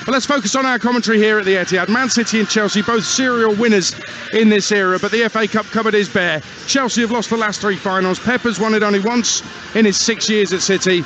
But let's focus on our commentary here at the Etihad. Man City and Chelsea, both serial winners in this era, but the FA Cup cupboard is bare. Chelsea have lost the last 3 finals. Pep has won it only once in his 6 years at City.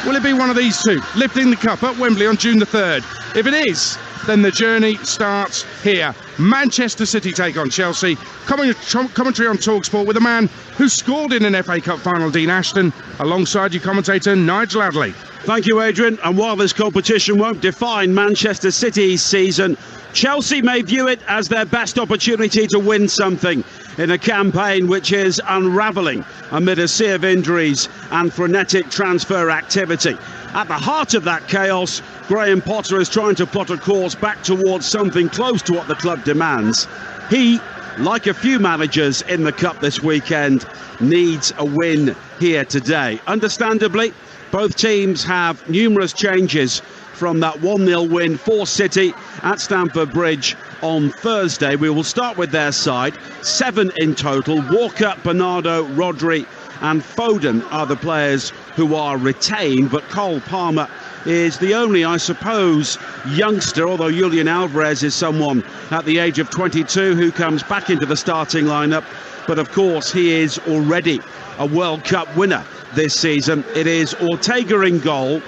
Will it be one of these two, lifting the cup at Wembley on June the 3rd? If it is, then the journey starts here. Manchester City take on Chelsea. Commentary on Talksport with a man who scored in an FA Cup final, Dean Ashton, alongside your commentator, Nigel Adley. Thank you, Adrian. And while this competition won't define Manchester City's season, Chelsea may view it as their best opportunity to win something in a campaign which is unravelling amid a sea of injuries and frenetic transfer activity. At the heart of that chaos, Graham Potter is trying to plot a course back towards something close to what the club demands. He, like a few managers in the Cup this weekend, needs a win here today. Understandably, both teams have numerous changes from that 1-0 win for City at Stamford Bridge on Thursday. We will start with their side. 7 in total. Walker, Bernardo, Rodri and Foden are the players who are retained, but Cole Palmer is the only, I suppose, youngster, although Julian Alvarez is someone at the age of 22 who comes back into the starting lineup. But of course, he is already a World Cup winner this season. It is Ortega in goal,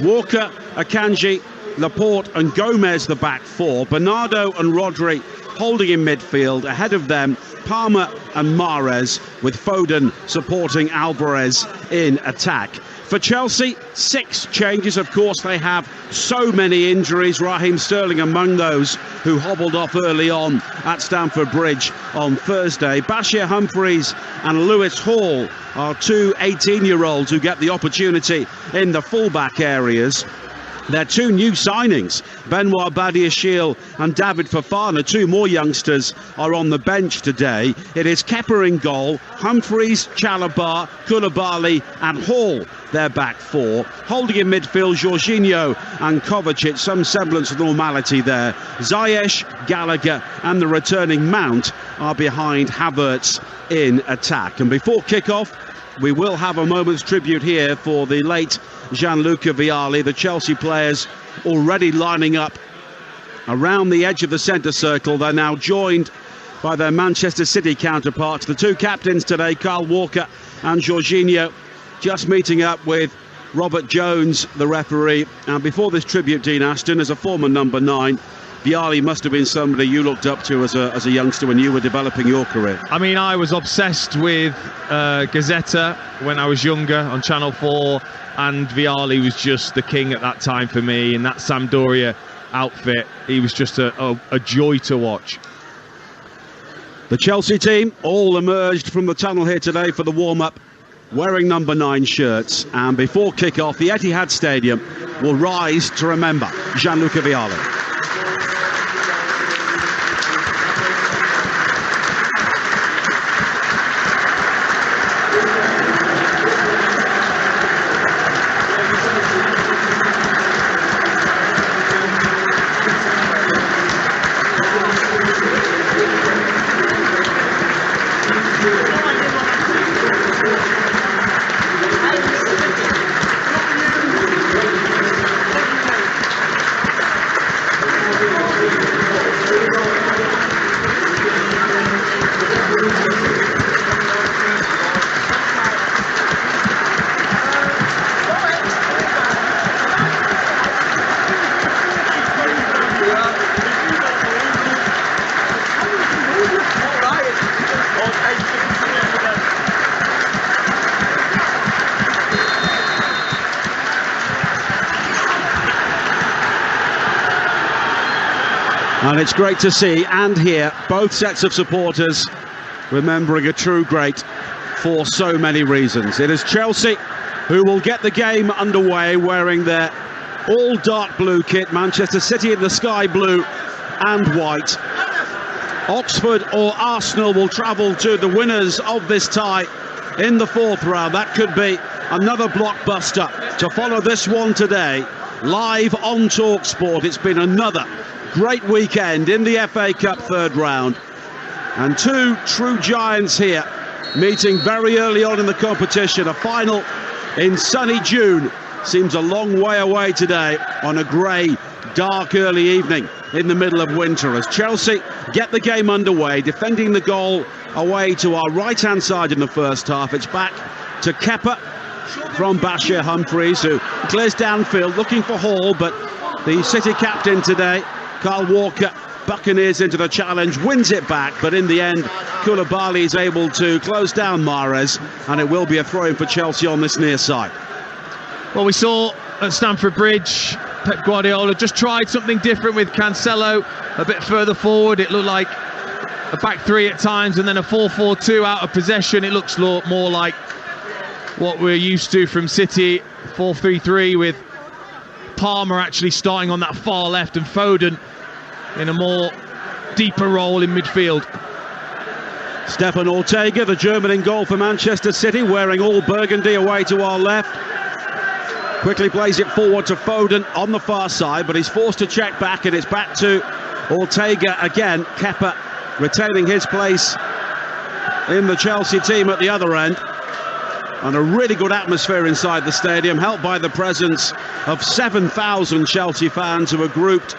Walker, Akanji, Laporte and Gomez the back 4, Bernardo and Rodri holding in midfield. Ahead of them, Palmer and Mahrez, with Foden supporting Alvarez in attack. For Chelsea, 6 changes. Of course, they have so many injuries, Raheem Sterling among those who hobbled off early on at Stamford Bridge on Thursday. Bashir Humphreys and Lewis Hall are 2 18-year-olds who get the opportunity in the fullback areas. They're 2 new signings, Benoit Badiashile and David Fofana. 2 more youngsters are on the bench today. It is Kepa in goal, Humphreys, Chalobah, Koulibaly and Hall, their back 4. Holding in midfield, Jorginho and Kovacic, some semblance of normality there. Ziyech, Gallagher and the returning Mount are behind Havertz in attack. And before kick-off, we will have a moment's tribute here for the late Gianluca Vialli. The Chelsea players already lining up around the edge of the centre circle. They're now joined by their Manchester City counterparts. The 2 captains today, Kyle Walker and Jorginho, just meeting up with Robert Jones, the referee. And before this tribute, Dean Ashton, as a former number 9, Vialli must have been somebody you looked up to as a youngster when you were developing your career. I mean, I was obsessed with Gazzetta when I was younger on Channel 4, and Vialli was just the king at that time for me. In that Sampdoria outfit, he was just a joy to watch. The Chelsea team all emerged from the tunnel here today for the warm-up, wearing number 9 shirts. And before kick-off, the Etihad Stadium will rise to remember Gianluca Vialli. And it's great to see and hear both sets of supporters remembering a true great for so many reasons. It is Chelsea who will get the game underway wearing their all dark blue kit. Manchester City in the sky blue and white. Oxford or Arsenal will travel to the winners of this tie in the 4th round. That could be another blockbuster to follow this one today, live on Talksport. It's been another great weekend in the FA Cup 3rd round, and 2 true giants here meeting very early on in the competition. A final in sunny June seems a long way away today on a grey, dark early evening in the middle of winter as Chelsea get the game underway, defending the goal away to our right-hand side in the first half. It's back to Kepa from Bashir Humphreys, who clears downfield looking for Hall, but the City captain today, Kyle Walker, buccaneers into the challenge, wins it back, but in the end Koulibaly is able to close down Mahrez, and it will be a throw-in for Chelsea on this near side. Well, we saw at Stamford Bridge Pep Guardiola just tried something different with Cancelo a bit further forward. It looked like a back three at times, and then a 4-4-2 out of possession. It looks more like what we're used to from City, 4-3-3, with Palmer actually starting on that far left and Foden in a more deeper role in midfield. Stefan Ortega, the German in goal for Manchester City, wearing all burgundy, away to our left. Quickly plays it forward to Foden on the far side, but he's forced to check back, and it's back to Ortega again. Kepa retaining his place in the Chelsea team at the other end. And a really good atmosphere inside the stadium, helped by the presence of 7,000 Chelsea fans who are grouped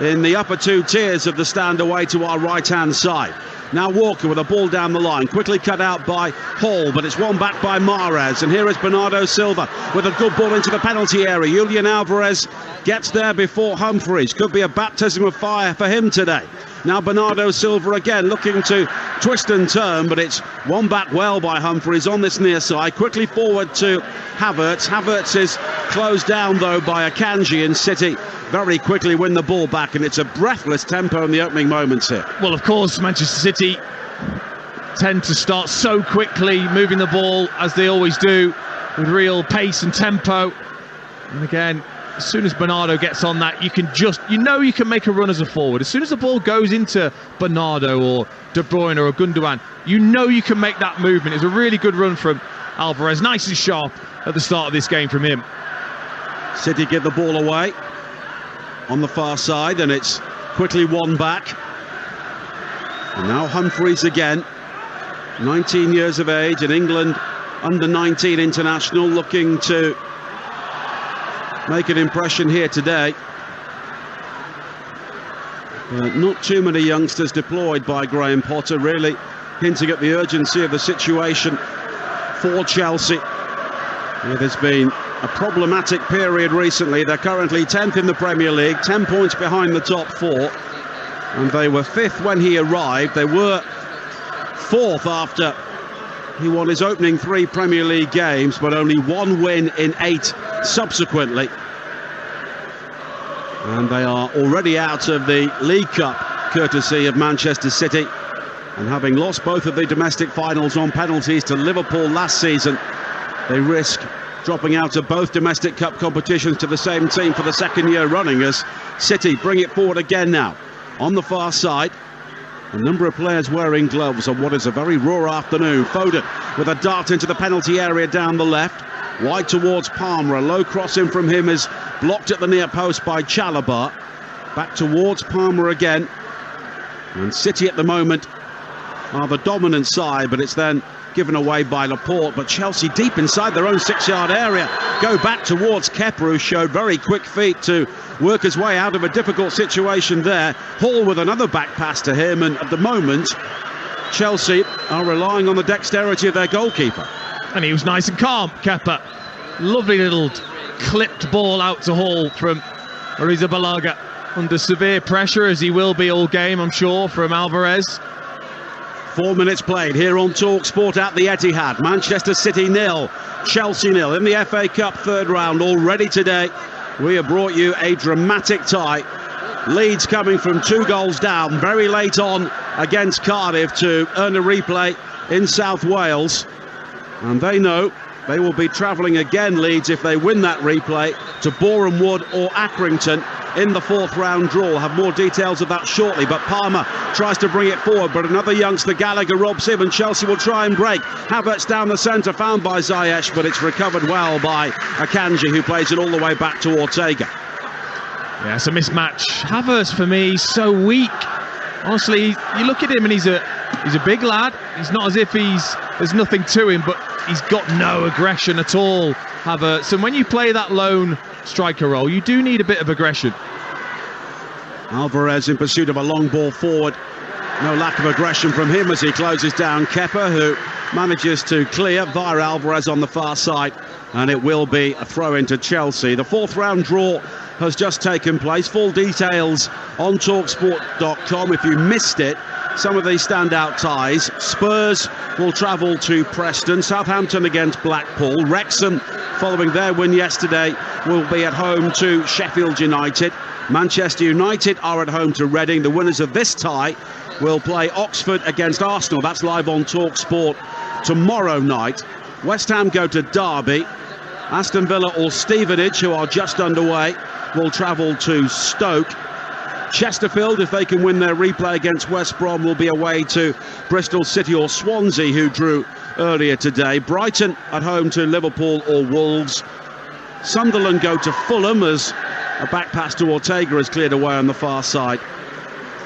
in the upper two tiers of the stand away to our right-hand side. Now Walker with a ball down the line, quickly cut out by Hall, but it's won back by Mahrez. And here is Bernardo Silva with a good ball into the penalty area. Julian Alvarez gets there before Humphreys. Could be a baptism of fire for him today. Now Bernardo Silva again looking to twist and turn, but it's won back well by Humphreys on this near side. Quickly forward to Havertz. Havertz is closed down though by Akanji, and City very quickly win the ball back, and it's a breathless tempo in the opening moments here. Well, of course, Manchester City tend to start so quickly, moving the ball as they always do, with real pace and tempo. And again, as soon as Bernardo gets on that, you can make a run as a forward. As soon as the ball goes into Bernardo or De Bruyne or Gundogan, you can make that movement. It's a really good run from Alvarez, nice and sharp at the start of this game from him. City give the ball away on the far side, and it's quickly won back. And now Humphreys again, 19 years of age, in England under-19 international, looking to make an impression here today. Not too many youngsters deployed by Graham Potter, really hinting at the urgency of the situation for Chelsea. It has been a problematic period recently. They're currently 10th in the Premier League, 10 points behind the top four, and they were 5th when he arrived. They were 4th after he won his opening 3 Premier League games, but only 1 win in 8 subsequently. And they are already out of the League Cup, courtesy of Manchester City. And having lost both of the domestic finals on penalties to Liverpool last season, they risk dropping out of both domestic cup competitions to the same team for the second year running, as City bring it forward again now. On the far side, a number of players wearing gloves on what is a very raw afternoon. Foden with a dart into the penalty area down the left, wide towards Palmer. A low cross in from him is blocked at the near post by Chalobah. Back towards Palmer again, and City at the moment are the dominant side, but it's then given away by Laporte. But Chelsea deep inside their own 6-yard area go back towards Kepa, who showed very quick feet to work his way out of a difficult situation there. Hall with another back pass to him, and at the moment Chelsea are relying on the dexterity of their goalkeeper. And he was nice and calm, Kepa. Lovely little clipped ball out to Hall from Arrizabalaga, under severe pressure, as he will be all game, I'm sure, from Alvarez. 4 minutes played here on Talksport at the Etihad. Manchester City 0, Chelsea 0 in the FA Cup third round. Already today we have brought you a dramatic tie. Leeds coming from 2 goals down very late on against Cardiff to earn a replay in South Wales. And they know they will be travelling again, Leeds, if they win that replay, to Boreham Wood or Accrington in the 4th round draw. We'll have more details of that shortly, but Palmer tries to bring it forward, but another youngster, Gallagher, robs him, and Chelsea will try and break. Havertz down the centre, found by Ziyech, but it's recovered well by Akanji, who plays it all the way back to Ortega. Yeah, it's a mismatch. Havertz, for me, so weak. Honestly, you look at him and he's a big lad. He's not as if there's nothing to him, but he's got no aggression at all, Havertz. And when you play that lone striker role, you do need a bit of aggression. Alvarez in pursuit of a long ball forward. No lack of aggression from him as he closes down Kepa, who manages to clear via Alvarez on the far side, and it will be a throw into Chelsea. The fourth round draw has just taken place. Full details on Talksport.com. If you missed it, some of these standout ties. Spurs will travel to Preston. Southampton against Blackpool. Wrexham, following their win yesterday, will be at home to Sheffield United. Manchester United are at home to Reading. The winners of this tie will play Oxford against Arsenal. That's live on Talksport tomorrow night. West Ham go to Derby. Aston Villa or Stevenage, who are just underway, will travel to Stoke. Chesterfield, if they can win their replay against West Brom, will be away to Bristol City or Swansea, who drew earlier today. Brighton at home to Liverpool or Wolves. Sunderland go to Fulham as a back pass to Ortega is cleared away on the far side.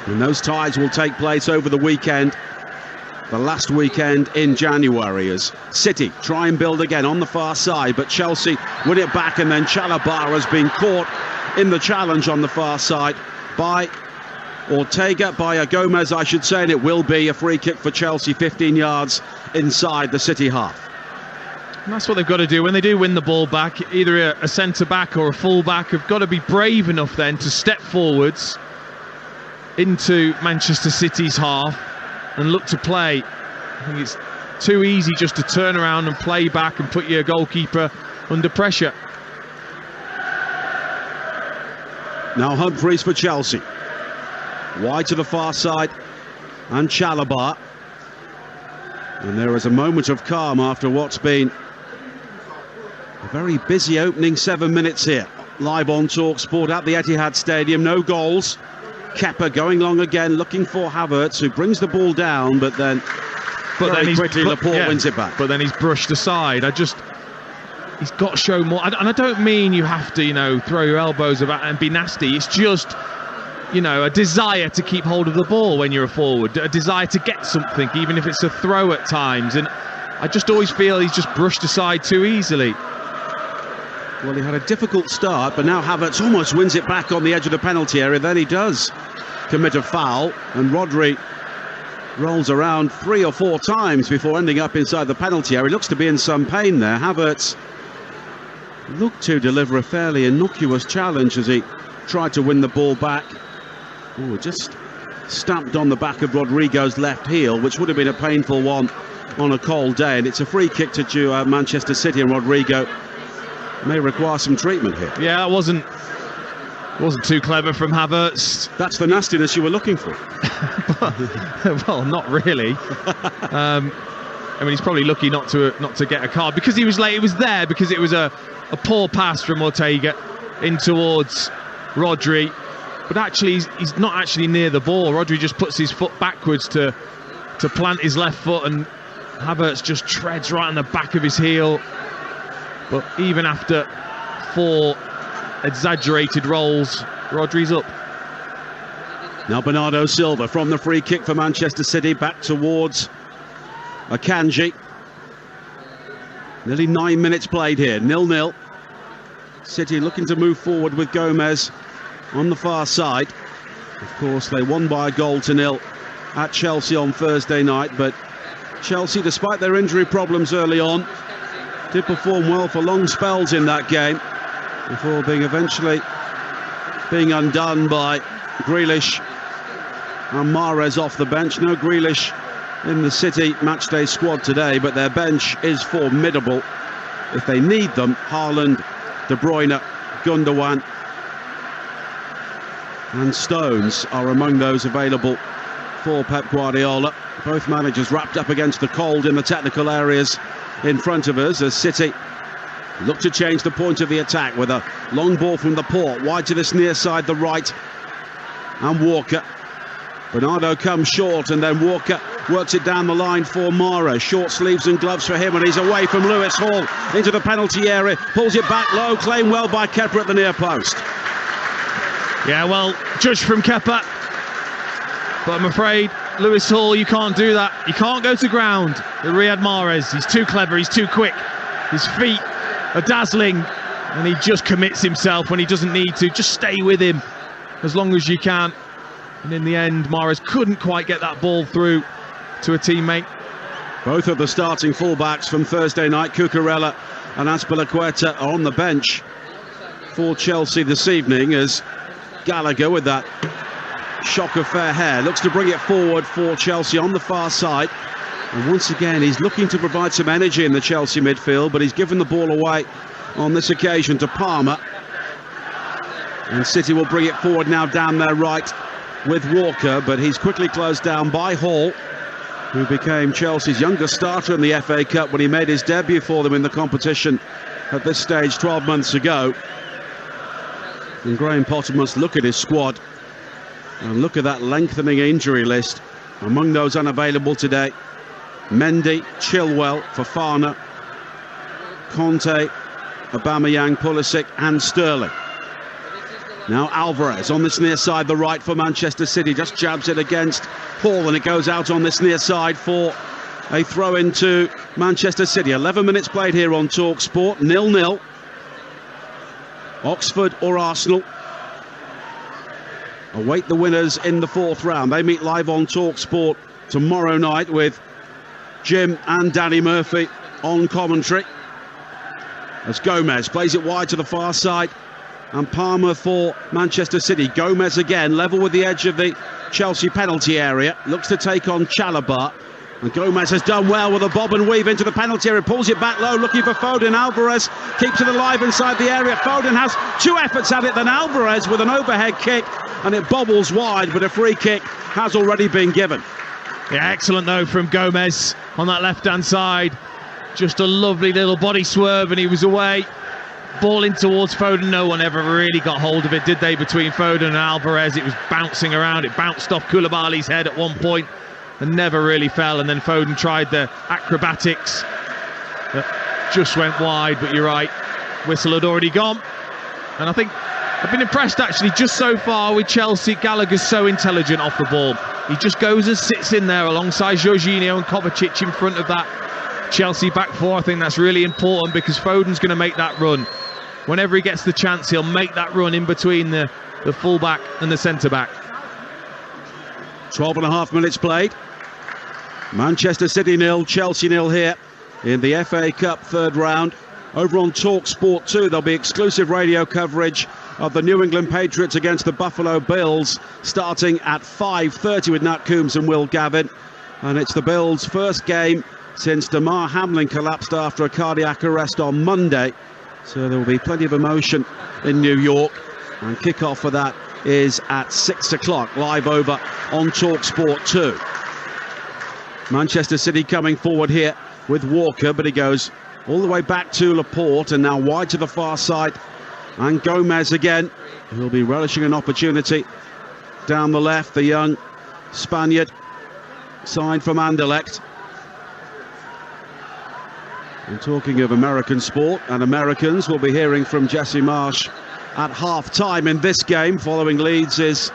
And those ties will take place over the weekend, the last weekend in January, as City try and build again on the far side, but Chelsea win it back, and then Chalobah has been caught in the challenge on the far side by Ortega, by Gomez I should say, and it will be a free kick for Chelsea 15 yards inside the City half. And that's what they've got to do when they do win the ball back. Either a centre-back or a full-back have got to be brave enough then to step forwards into Manchester City's half and look to play. I think it's too easy just to turn around and play back and put your goalkeeper under pressure. Now Humphreys for Chelsea. Wide to the far side, and Chalobah. And there is a moment of calm after what's been a very busy opening 7 minutes here. Live on Talksport at the Etihad Stadium. No goals. Kepa going long again, looking for Havertz, who brings the ball down, but then very quickly Laporte wins it back. But then he's brushed aside. He's got to show more. And I don't mean you have to, throw your elbows about and be nasty. It's just, a desire to keep hold of the ball when you're a forward, a desire to get something, even if it's a throw at times. And I just always feel he's just brushed aside too easily. Well, he had a difficult start, but now Havertz almost wins it back on the edge of the penalty area. Then he does commit a foul, and Rodri rolls around 3 or 4 times before ending up inside the penalty area. He looks to be in some pain there. Havertz looked to deliver a fairly innocuous challenge as he tried to win the ball back. Oh, just stamped on the back of Rodrigo's left heel, which would have been a painful one on a cold day. And it's a free kick to Manchester City, and Rodrigo may require some treatment here. Yeah, it wasn't too clever from Havertz. That's the nastiness you were looking for. Well, not really. He's probably lucky not to get a card because he was late. It was there because it was a poor pass from Ortega in towards Rodri, but actually he's not actually near the ball. Rodri just puts his foot backwards to plant his left foot, and Havertz just treads right on the back of his heel. But even after 4 exaggerated rolls, Rodri's up. Now Bernardo Silva from the free kick for Manchester City back towards Akanji. Nearly 9 minutes played here, 0-0. City looking to move forward with Gomez on the far side. Of course, they won by a goal to 0 at Chelsea on Thursday night, but Chelsea, despite their injury problems early on, did perform well for long spells in that game before eventually being undone by Grealish and Mahrez off the bench. No Grealish in the City matchday squad today, but their bench is formidable. If they need them, Haaland, De Bruyne, Gundogan and Stones are among those available for Pep Guardiola. Both managers wrapped up against the cold in the technical areas in front of us as City look to change the point of the attack with a long ball from Laporte wide to this near side, the right, and Walker. Bernardo comes short, and then Walker works it down the line for Mahrez. Short sleeves and gloves for him, and he's away from Lewis Hall into the penalty area, pulls it back low, claimed well by Kepa at the near post. Yeah, well, judged from Kepa, but I'm afraid Lewis Hall, you can't do that. You can't go to ground with Riyad Mahrez. He's too clever, he's too quick. His feet are dazzling, and he just commits himself when he doesn't need to. Just stay with him. as long as you can. And in the end, Mahrez couldn't quite get that ball through to a teammate. Both of the starting fullbacks from Thursday night, Cucurella and Azpilicueta, are on the bench for Chelsea this evening, as Gallagher, with that shock of fair hair, looks to bring it forward for Chelsea on the far side. And once again, he's looking to provide some energy in the Chelsea midfield, but he's given the ball away on this occasion to Palmer. And City will bring it forward now down their right with Walker, but he's quickly closed down by Hall, who became Chelsea's youngest starter in the FA Cup when he made his debut for them in the competition at this stage 12 months ago. And Graham Potter must look at his squad and look at that lengthening injury list. Among those unavailable today, Mendy, Chilwell, Fofana, Conte, Aubameyang, Pulisic and Sterling. Now Alvarez on this near side, the right for Manchester City, just jabs it against Hall, and it goes out on this near side for a throw into Manchester City. 11 minutes played here on Talksport, 0-0. Oxford or Arsenal await the winners in the fourth round. They meet live on Talksport tomorrow night with Jim and Danny Murphy on commentary, as Gomez plays it wide to the far side. And Palmer for Manchester City. Gomez again, level with the edge of the Chelsea penalty area. Looks to take on Chalobah. And Gomez has done well with a bob and weave into the penalty area. Pulls it back low, looking for Foden. Alvarez keeps it alive inside the area. Foden has two efforts at it, then Alvarez with an overhead kick. And it bobbles wide, but a free kick has already been given. Yeah, excellent though from Gomez on that left-hand side. Just a lovely little body swerve and he was away. Ball in towards Foden. No one ever really got hold of it, did they, between Foden and Alvarez? It was bouncing around. It bounced off Koulibaly's head at one point and never really fell. And then Foden tried the acrobatics that just went wide. But you're right, whistle had already gone. And I think I've been impressed actually just so far with Chelsea. Gallagher's so intelligent off the ball. He just goes and sits in there alongside Jorginho and Kovacic in front of that Chelsea back four. I think that's really important because Foden's going to make that run. Whenever he gets the chance, he'll make that run in between the full-back and the centre-back. 12.5 minutes played. Manchester City 0, Chelsea 0 here in the FA Cup third round. Over on Talksport 2, there'll be exclusive radio coverage of the New England Patriots against the Buffalo Bills, starting at 5:30 with Nat Coombs and Will Gavin. And it's the Bills' first game since Damar Hamlin collapsed after a cardiac arrest on Monday. So there will be plenty of emotion in New York. And kick-off for that is at 6 o'clock, live over on Talksport 2. Manchester City coming forward here with Walker, but he goes all the way back to Laporte and now wide to the far side. And Gomez again, who'll be relishing an opportunity down the left, the young Spaniard, signed from Anderlecht. And talking of American sport and Americans, we'll be hearing from Jesse Marsh at half-time in this game, following Leeds'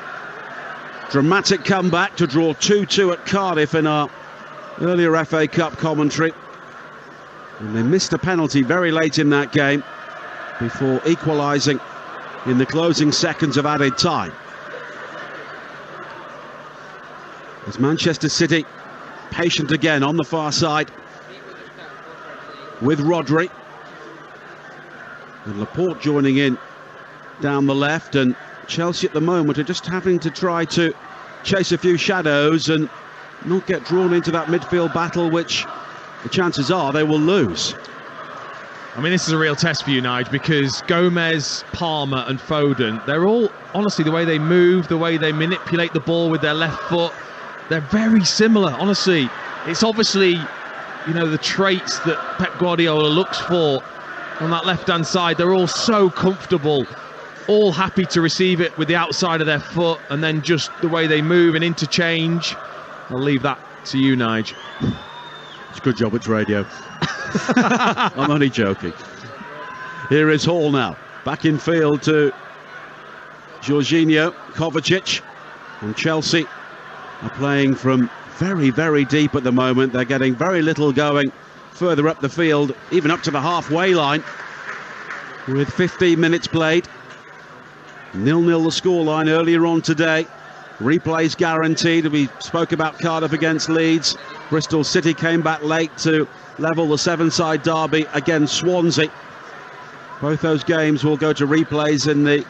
dramatic comeback to draw 2-2 at Cardiff in our earlier FA Cup commentary. And they missed a penalty very late in that game before equalising in the closing seconds of added time. As Manchester City patient again on the far side with Rodri, and Laporte joining in down the left, and Chelsea at the moment are just having to try to chase a few shadows and not get drawn into that midfield battle, which the chances are they will lose. I mean, this is a real test for you, Nige, because Gomez, Palmer and Foden, they're all, honestly, the way they move, the way they manipulate the ball with their left foot, they're very similar, honestly. It's obviously, you know, the traits that Pep Guardiola looks for on that left-hand side. They're all so comfortable, all happy to receive it with the outside of their foot, and then just the way they move and interchange. I'll leave that to you, Nige. It's a good job it's radio. I'm only joking. Here is Hall now. Back in field to Jorginho, Kovacic. And Chelsea are playing from very, very deep at the moment. They're getting very little going further up the field, even up to the halfway line, with 15 minutes played. 0-0 the scoreline earlier on today. Replays guaranteed. We spoke about Cardiff against Leeds. Bristol City came back late to level the seven-side derby against Swansea. Both those games will go to replays in the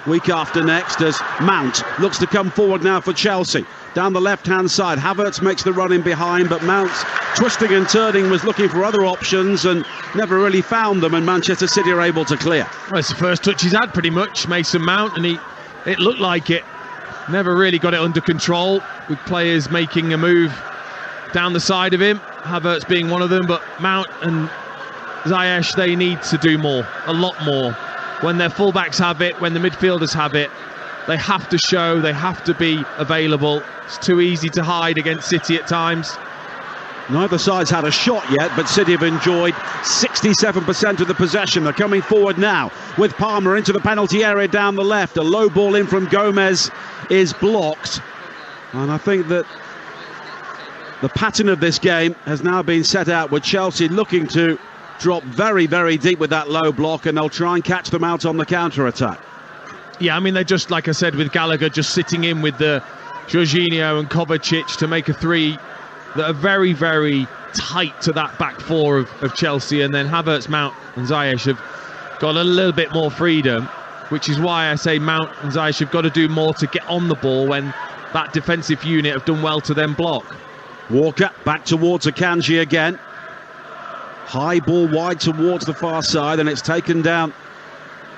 week after next as Mount looks to come forward now for Chelsea. Down the left-hand side, Havertz makes the run in behind, but Mount's twisting and turning, was looking for other options and never really found them, and Manchester City are able to clear. Well, it's the first touch he's had pretty much, Mason Mount, and it looked like it. Never really got it under control, with players making a move down the side of him, Havertz being one of them, but Mount and Ziyech, they need to do more, a lot more. When their fullbacks have it, when the midfielders have it, they have to show, they have to be available. It's too easy to hide against City at times. Neither side's had a shot yet, but City have enjoyed 67% of the possession. They're coming forward now with Palmer into the penalty area down the left. A low ball in from Gomez is blocked. And I think that the pattern of this game has now been set out with Chelsea looking to drop very, very deep with that low block, and they'll try and catch them out on the counter-attack. Yeah, I mean, they're just, like I said, with Gallagher just sitting in with the Jorginho and Kovacic to make a three that are very, very tight to that back four of Chelsea, and then Havertz, Mount and Ziyech have got a little bit more freedom, which is why I say Mount and Ziyech have got to do more to get on the ball when that defensive unit have done well to then block. Walker back towards Akanji again. High ball wide towards the far side, and it's taken down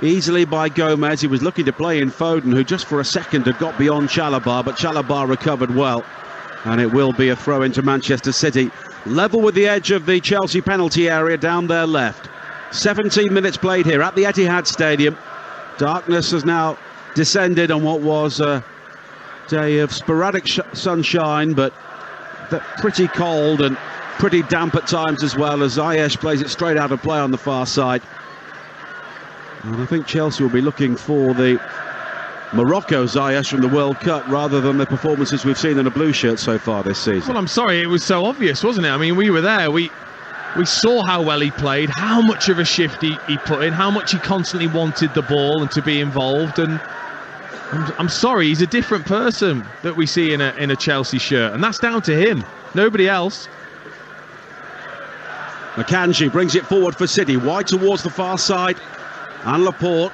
easily by Gomez. He was looking to play in Foden, who just for a second had got beyond Chalobah, but Chalobah recovered well. And it will be a throw into Manchester City. Level with the edge of the Chelsea penalty area down their left. 17 minutes played here at the Etihad Stadium. Darkness has now descended on what was a day of sporadic sunshine, but pretty cold and pretty damp at times as well, as Ziyech plays it straight out of play on the far side. And I think Chelsea will be looking for the Morocco Ziyech from the World Cup rather than the performances we've seen in a blue shirt so far this season. Well, I'm sorry, it was so obvious, wasn't it? I mean, we were there. We saw how well he played, how much of a shift he put in, how much he constantly wanted the ball and to be involved. And I'm sorry, he's a different person that we see in a Chelsea shirt, and that's down to him, nobody else. Akanji brings it forward for City, wide towards the far side, and Laporte.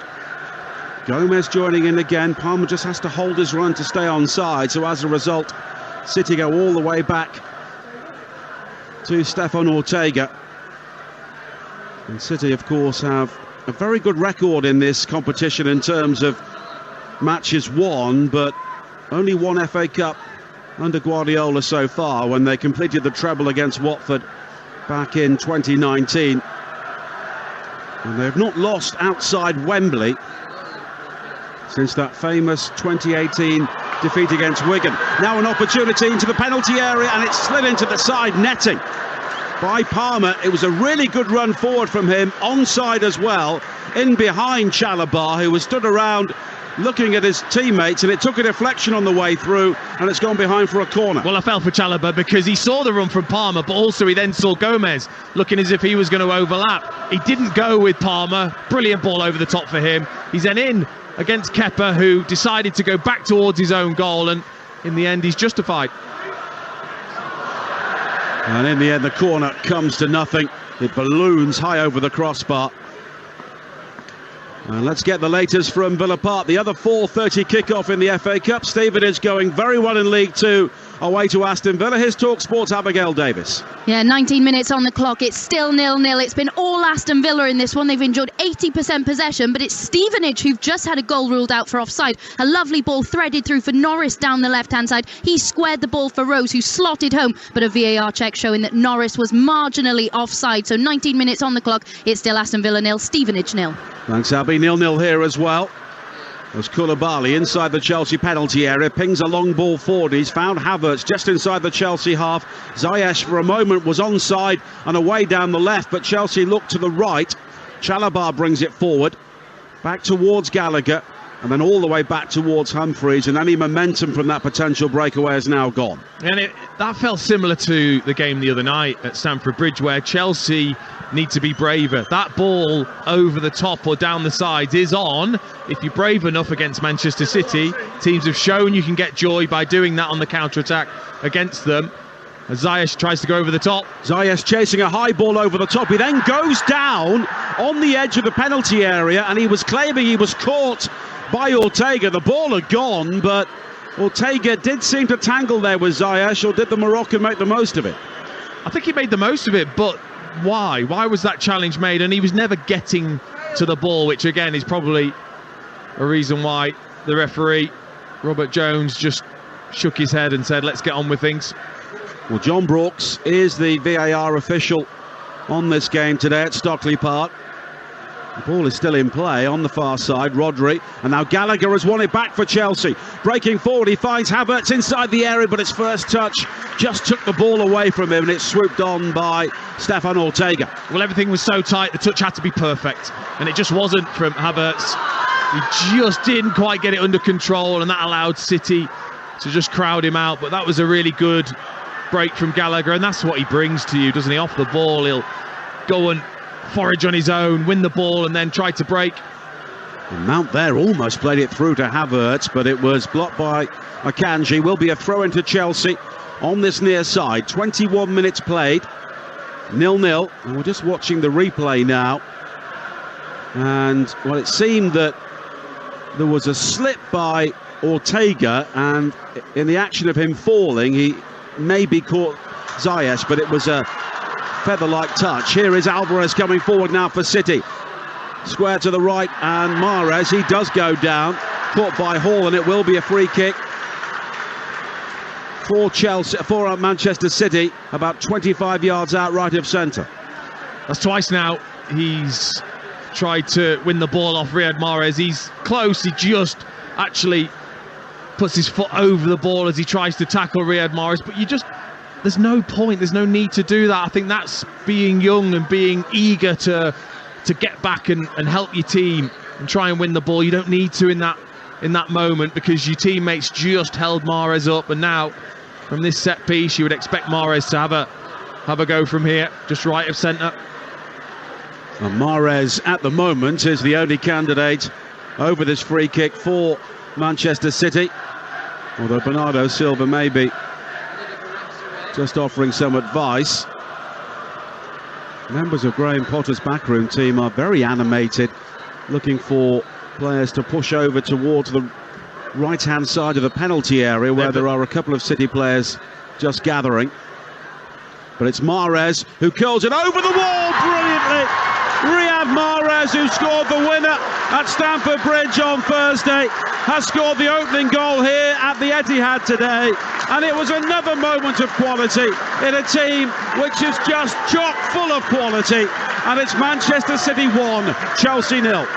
Gomez joining in again. Palmer just has to hold his run to stay onside, so as a result City go all the way back to Stefan Ortega. And City of course have a very good record in this competition in terms of matches won, but only one FA Cup under Guardiola so far, when they completed the treble against Watford back in 2019. And they have not lost outside Wembley since that famous 2018 defeat against Wigan. Now an opportunity into the penalty area, and it's slid into the side netting by Palmer. It was a really good run forward from him, onside as well, in behind Chalobah, who was stood around looking at his teammates, and it took a deflection on the way through, and it's gone behind for a corner. Well, I felt for Chalobah because he saw the run from Palmer, but also he then saw Gomez looking as if he was going to overlap. He didn't go with Palmer. Brilliant ball over the top for him. He's then in against Kepa, who decided to go back towards his own goal, and in the end he's justified. And in the end the corner comes to nothing. It balloons high over the crossbar. And let's get the latest from Villa Park. The other 4:30 kickoff in the FA Cup. Stevenage going very well in League Two, away to Aston Villa. Here's Talksport's Abigail Davis. Yeah, 19 minutes on the clock. It's still 0-0. It's been all Aston Villa in this one. They've enjoyed 80% possession, but it's Stevenage who've just had a goal ruled out for offside. A lovely ball threaded through for Norris down the left-hand side. He squared the ball for Rose, who slotted home, but a VAR check showing that Norris was marginally offside. So 19 minutes on the clock. It's still Aston Villa 0, Stevenage 0. Thanks, Abby. 0-0 here as well. As Koulibaly inside the Chelsea penalty area pings a long ball forward. He's found Havertz just inside the Chelsea half. Ziyech for a moment was onside and away down the left, but Chelsea looked to the right. Chalobah brings it forward, back towards Gallagher, and then all the way back towards Humphreys, and any momentum from that potential breakaway is now gone. And that felt similar to the game the other night at Stamford Bridge, where Chelsea need to be braver. That ball over the top or down the sides is on. If you're brave enough against Manchester City, teams have shown you can get joy by doing that on the counter-attack against them. As Ziyech tries to go over the top. Ziyech chasing a high ball over the top. He then goes down on the edge of the penalty area, and he was claiming he was caught by Ortega. The ball had gone, but Ortega did seem to tangle there with Ziyech, or did the Moroccan make the most of it? I think he made the most of it, but why? Why was that challenge made? And he was never getting to the ball, which again is probably a reason why the referee, Robert Jones, just shook his head and said, let's get on with things. Well, John Brooks is the VAR official on this game today at Stockley Park. The ball is still in play on the far side. Rodri, and now Gallagher has won it back for Chelsea. Breaking forward, he finds Havertz inside the area, but his first touch just took the ball away from him, and it's swooped on by Stefan Ortega. Well, everything was so tight, the touch had to be perfect, and it just wasn't from Havertz. He just didn't quite get it under control, and that allowed City to just crowd him out. But that was a really good break from Gallagher, and that's what he brings to you, doesn't he? Off the ball, he'll go and forage on his own, win the ball, and then try to break. And Mount there almost played it through to Havertz, but it was blocked by Akanji. Will be a throw into Chelsea on this near side. 21 minutes played, 0-0, and we're just watching the replay now. And well, it seemed that there was a slip by Ortega, and in the action of him falling, he maybe caught Ziyech, but it was a feather-like touch. Here is Alvarez coming forward now for City. Square to the right, and Mahrez, he does go down, caught by Hall, and it will be a free kick for Chelsea, for Manchester City, about 25 yards out right of centre. That's twice now he's tried to win the ball off Riyad Mahrez. He's close, he just actually puts his foot over the ball as he tries to tackle Riyad Mahrez, but there's no point, there's no need to do that. I think that's being young and being eager to get back and help your team and try and win the ball. You don't need to in that moment, because your teammates just held Mahrez up, and now from this set piece you would expect Mahrez to have a go from here, just right of centre. And Mahrez at the moment is the only candidate over this free kick for Manchester City, although Bernardo Silva may be just offering some advice. Members of Graham Potter's backroom team are very animated, looking for players to push over towards the right-hand side of the penalty area, where there are a couple of City players just gathering. But it's Mahrez who curls it over the wall brilliantly. Riyad Mahrez, who scored the winner at Stamford Bridge on Thursday, has scored the opening goal here at the Etihad today, and it was another moment of quality in a team which is just chock full of quality, and it's Manchester City 1, Chelsea 0.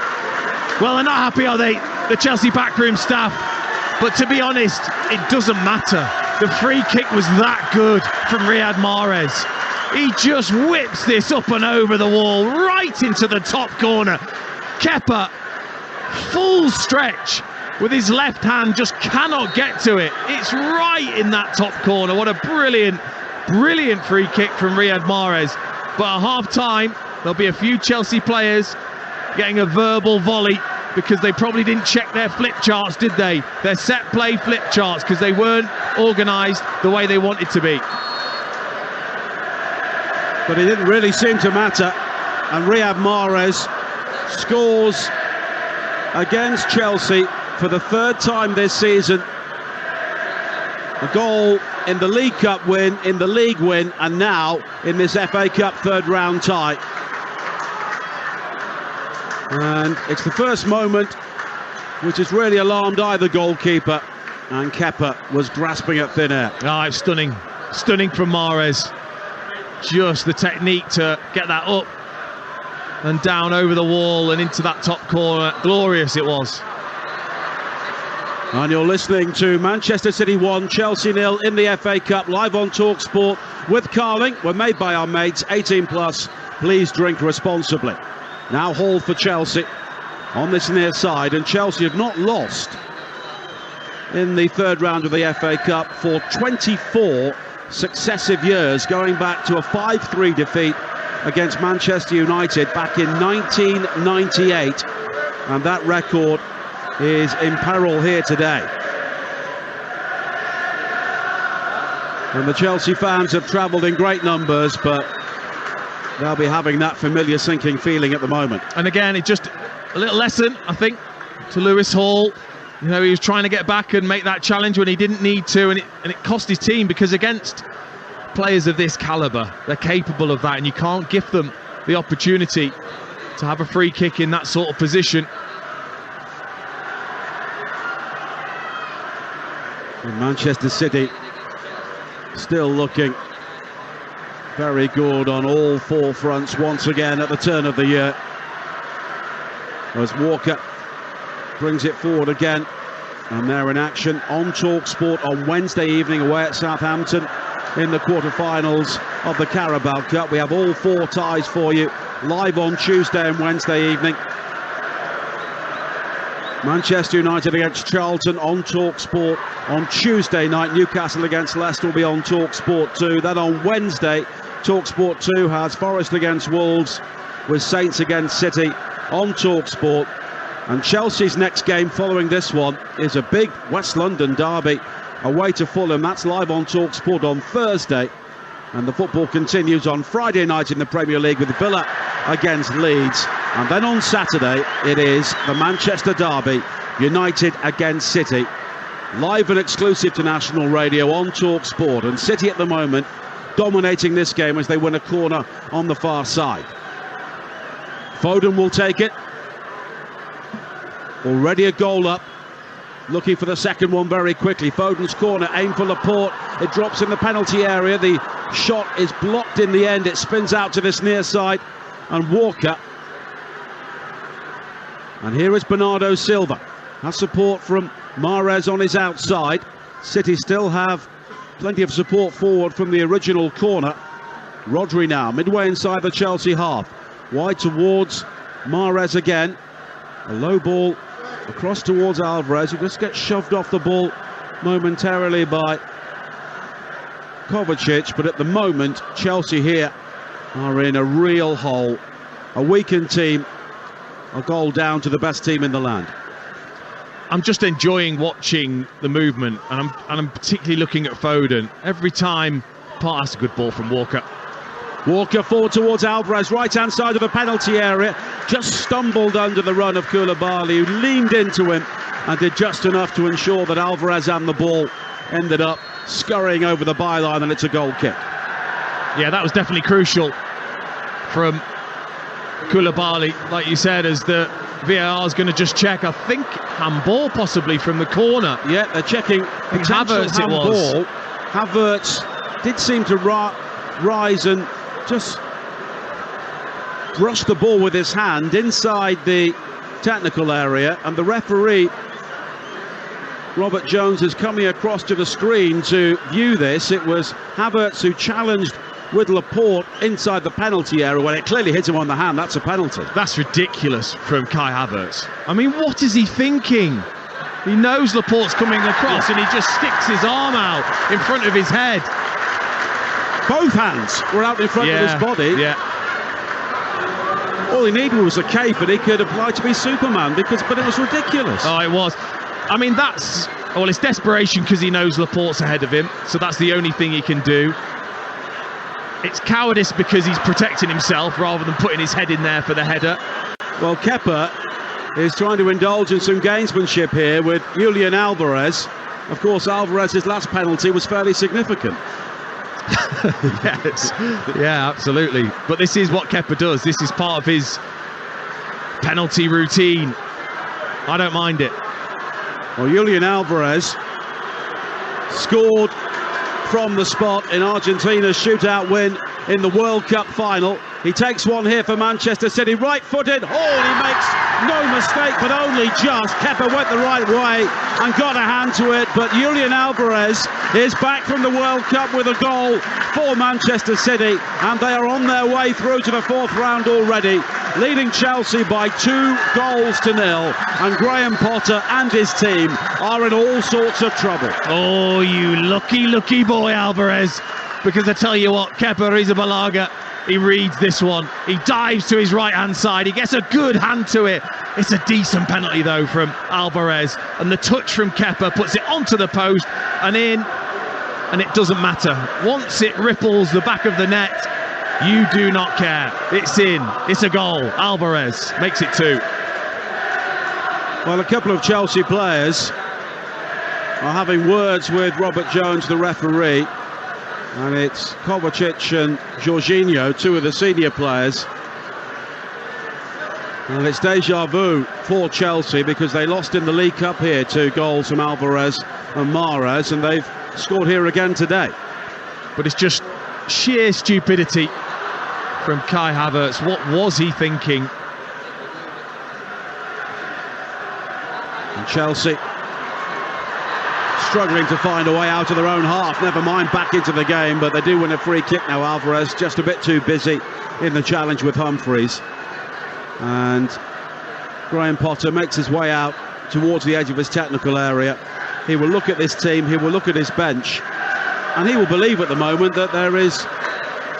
Well, they're not happy, are they, the Chelsea backroom staff? But to be honest, it doesn't matter. The free kick was that good from Riyad Mahrez. He just whips this up and over the wall, right into the top corner. Kepa, full stretch with his left hand, just cannot get to it. It's right in that top corner. What a brilliant, brilliant free kick from Riyad Mahrez. But at half-time, there'll be a few Chelsea players getting a verbal volley, because they probably didn't check their flip charts, did they? Their set play flip charts, because they weren't organised the way they wanted to be. But it didn't really seem to matter, and Riyad Mahrez scores against Chelsea for the third time this season. A goal in the League Cup win, in the league win, and now in this FA Cup third round tie. And it's the first moment which has really alarmed either goalkeeper, and Kepa was grasping at thin air. Oh, it's stunning from Mahrez. Just the technique to get that up and down over the wall and into that top corner. Glorious it was. And you're listening to Manchester City 1, Chelsea 0 in the FA Cup, live on Talksport with Carling. We're made by our mates, 18 plus. Please drink responsibly. Now Hall for Chelsea on this near side, and Chelsea have not lost in the third round of the FA Cup for 24 successive years, going back to a 5-3 defeat against Manchester United back in 1998, and that record is in peril here today. And the Chelsea fans have travelled in great numbers, but they'll be having that familiar sinking feeling at the moment. And again, it's just a little lesson, I think, to Lewis Hall. You know, he was trying to get back and make that challenge when he didn't need to, and it cost his team, because against players of this calibre, they're capable of that, and you can't give them the opportunity to have a free kick in that sort of position. And Manchester City still looking very good on all four fronts once again at the turn of the year, as Walker brings it forward again, and they're in action on Talksport on Wednesday evening away at Southampton in the quarter-finals of the Carabao Cup. We have all four ties for you live on Tuesday and Wednesday evening. Manchester United against Charlton on Talksport on Tuesday night. Newcastle against Leicester will be on Talksport 2. Then on Wednesday, Talksport 2 has Forest against Wolves, with Saints against City on Talksport. And Chelsea's next game following this one is a big West London derby away to Fulham. That's live on Talksport on Thursday. And the football continues on Friday night in the Premier League with Villa against Leeds. And then on Saturday, it is the Manchester derby, United against City. Live and exclusive to national radio on Talksport. And City at the moment dominating this game as they win a corner on the far side. Foden will take it. Already a goal up. Looking for the second one very quickly. Foden's corner, aim for Laporte. It drops in the penalty area. The shot is blocked in the end. It spins out to this near side. And Walker. And here is Bernardo Silva. Has support from Mahrez on his outside. City still have plenty of support forward from the original corner. Rodri now, midway inside the Chelsea half. Wide towards Mahrez again. A low ball across towards Alvarez, who just gets shoved off the ball momentarily by Kovacic. But at the moment, Chelsea here are in a real hole. A weakened team, a goal down to the best team in the land. I'm just enjoying watching the movement, and I'm particularly looking at Foden. Every time, that's a good ball from Walker. Walker forward towards Alvarez, right-hand side of the penalty area. Just stumbled under the run of Koulibaly, who leaned into him and did just enough to ensure that Alvarez and the ball ended up scurrying over the byline, and it's a goal kick. Yeah, that was definitely crucial from Koulibaly, like you said, as the VAR is going to just check. I think handball possibly from the corner. Yeah, they're checking potential handball. Havertz did seem to rise and just brushed the ball with his hand inside the technical area, and the referee Robert Jones is coming across to the screen to view this. It was Havertz who challenged with Laporte inside the penalty area. When it clearly hit him on the hand, that's a penalty. That's ridiculous from Kai Havertz. I mean, what is he thinking? He knows Laporte's coming across, and he just sticks his arm out in front of his head. Both hands were out in front of his body. Yeah. All he needed was a cape, and he could apply to be Superman, but it was ridiculous. Oh, it was. I mean, it's desperation because he knows Laporte's ahead of him, so that's the only thing he can do. It's cowardice because he's protecting himself rather than putting his head in there for the header. Well, Kepa is trying to indulge in some gamesmanship here with Julian Alvarez. Of course, Alvarez's last penalty was fairly significant. Yes, yeah, absolutely. But this is what Kepa does. This is part of his penalty routine. I don't mind it. Well, Julian Alvarez scored from the spot in Argentina's shootout win in the World Cup final. He takes one here for Manchester City, right-footed. Oh, and he makes no mistake, but only just. Kepa went the right way and got a hand to it, but Julian Alvarez is back from the World Cup with a goal for Manchester City, and they are on their way through to the fourth round already, leading Chelsea by 2-0, and Graham Potter and his team are in all sorts of trouble. Oh, you lucky boy, Alvarez, because I tell you what, Kepa Arrizabalaga he reads this one. He dives to his right-hand side. He gets a good hand to it. It's a decent penalty, though, from Alvarez. And the touch from Kepa puts it onto the post and in. And it doesn't matter. Once it ripples the back of the net, you do not care. It's in. It's a goal. Alvarez makes it 2. Well, a couple of Chelsea players are having words with Robert Jones, the referee. And it's Kovacic and Jorginho, 2 of the senior players. And it's deja vu for Chelsea because they lost in the League Cup here, 2 goals from Alvarez and Mahrez, and they've scored here again today. But it's just sheer stupidity from Kai Havertz. What was he thinking? And Chelsea struggling to find a way out of their own half, never mind back into the game, but they do win a free kick now. Alvarez just a bit too busy in the challenge with Humphreys. And Graham Potter makes his way out towards the edge of his technical area. He will look at this team, he will look at his bench, and he will believe at the moment that there is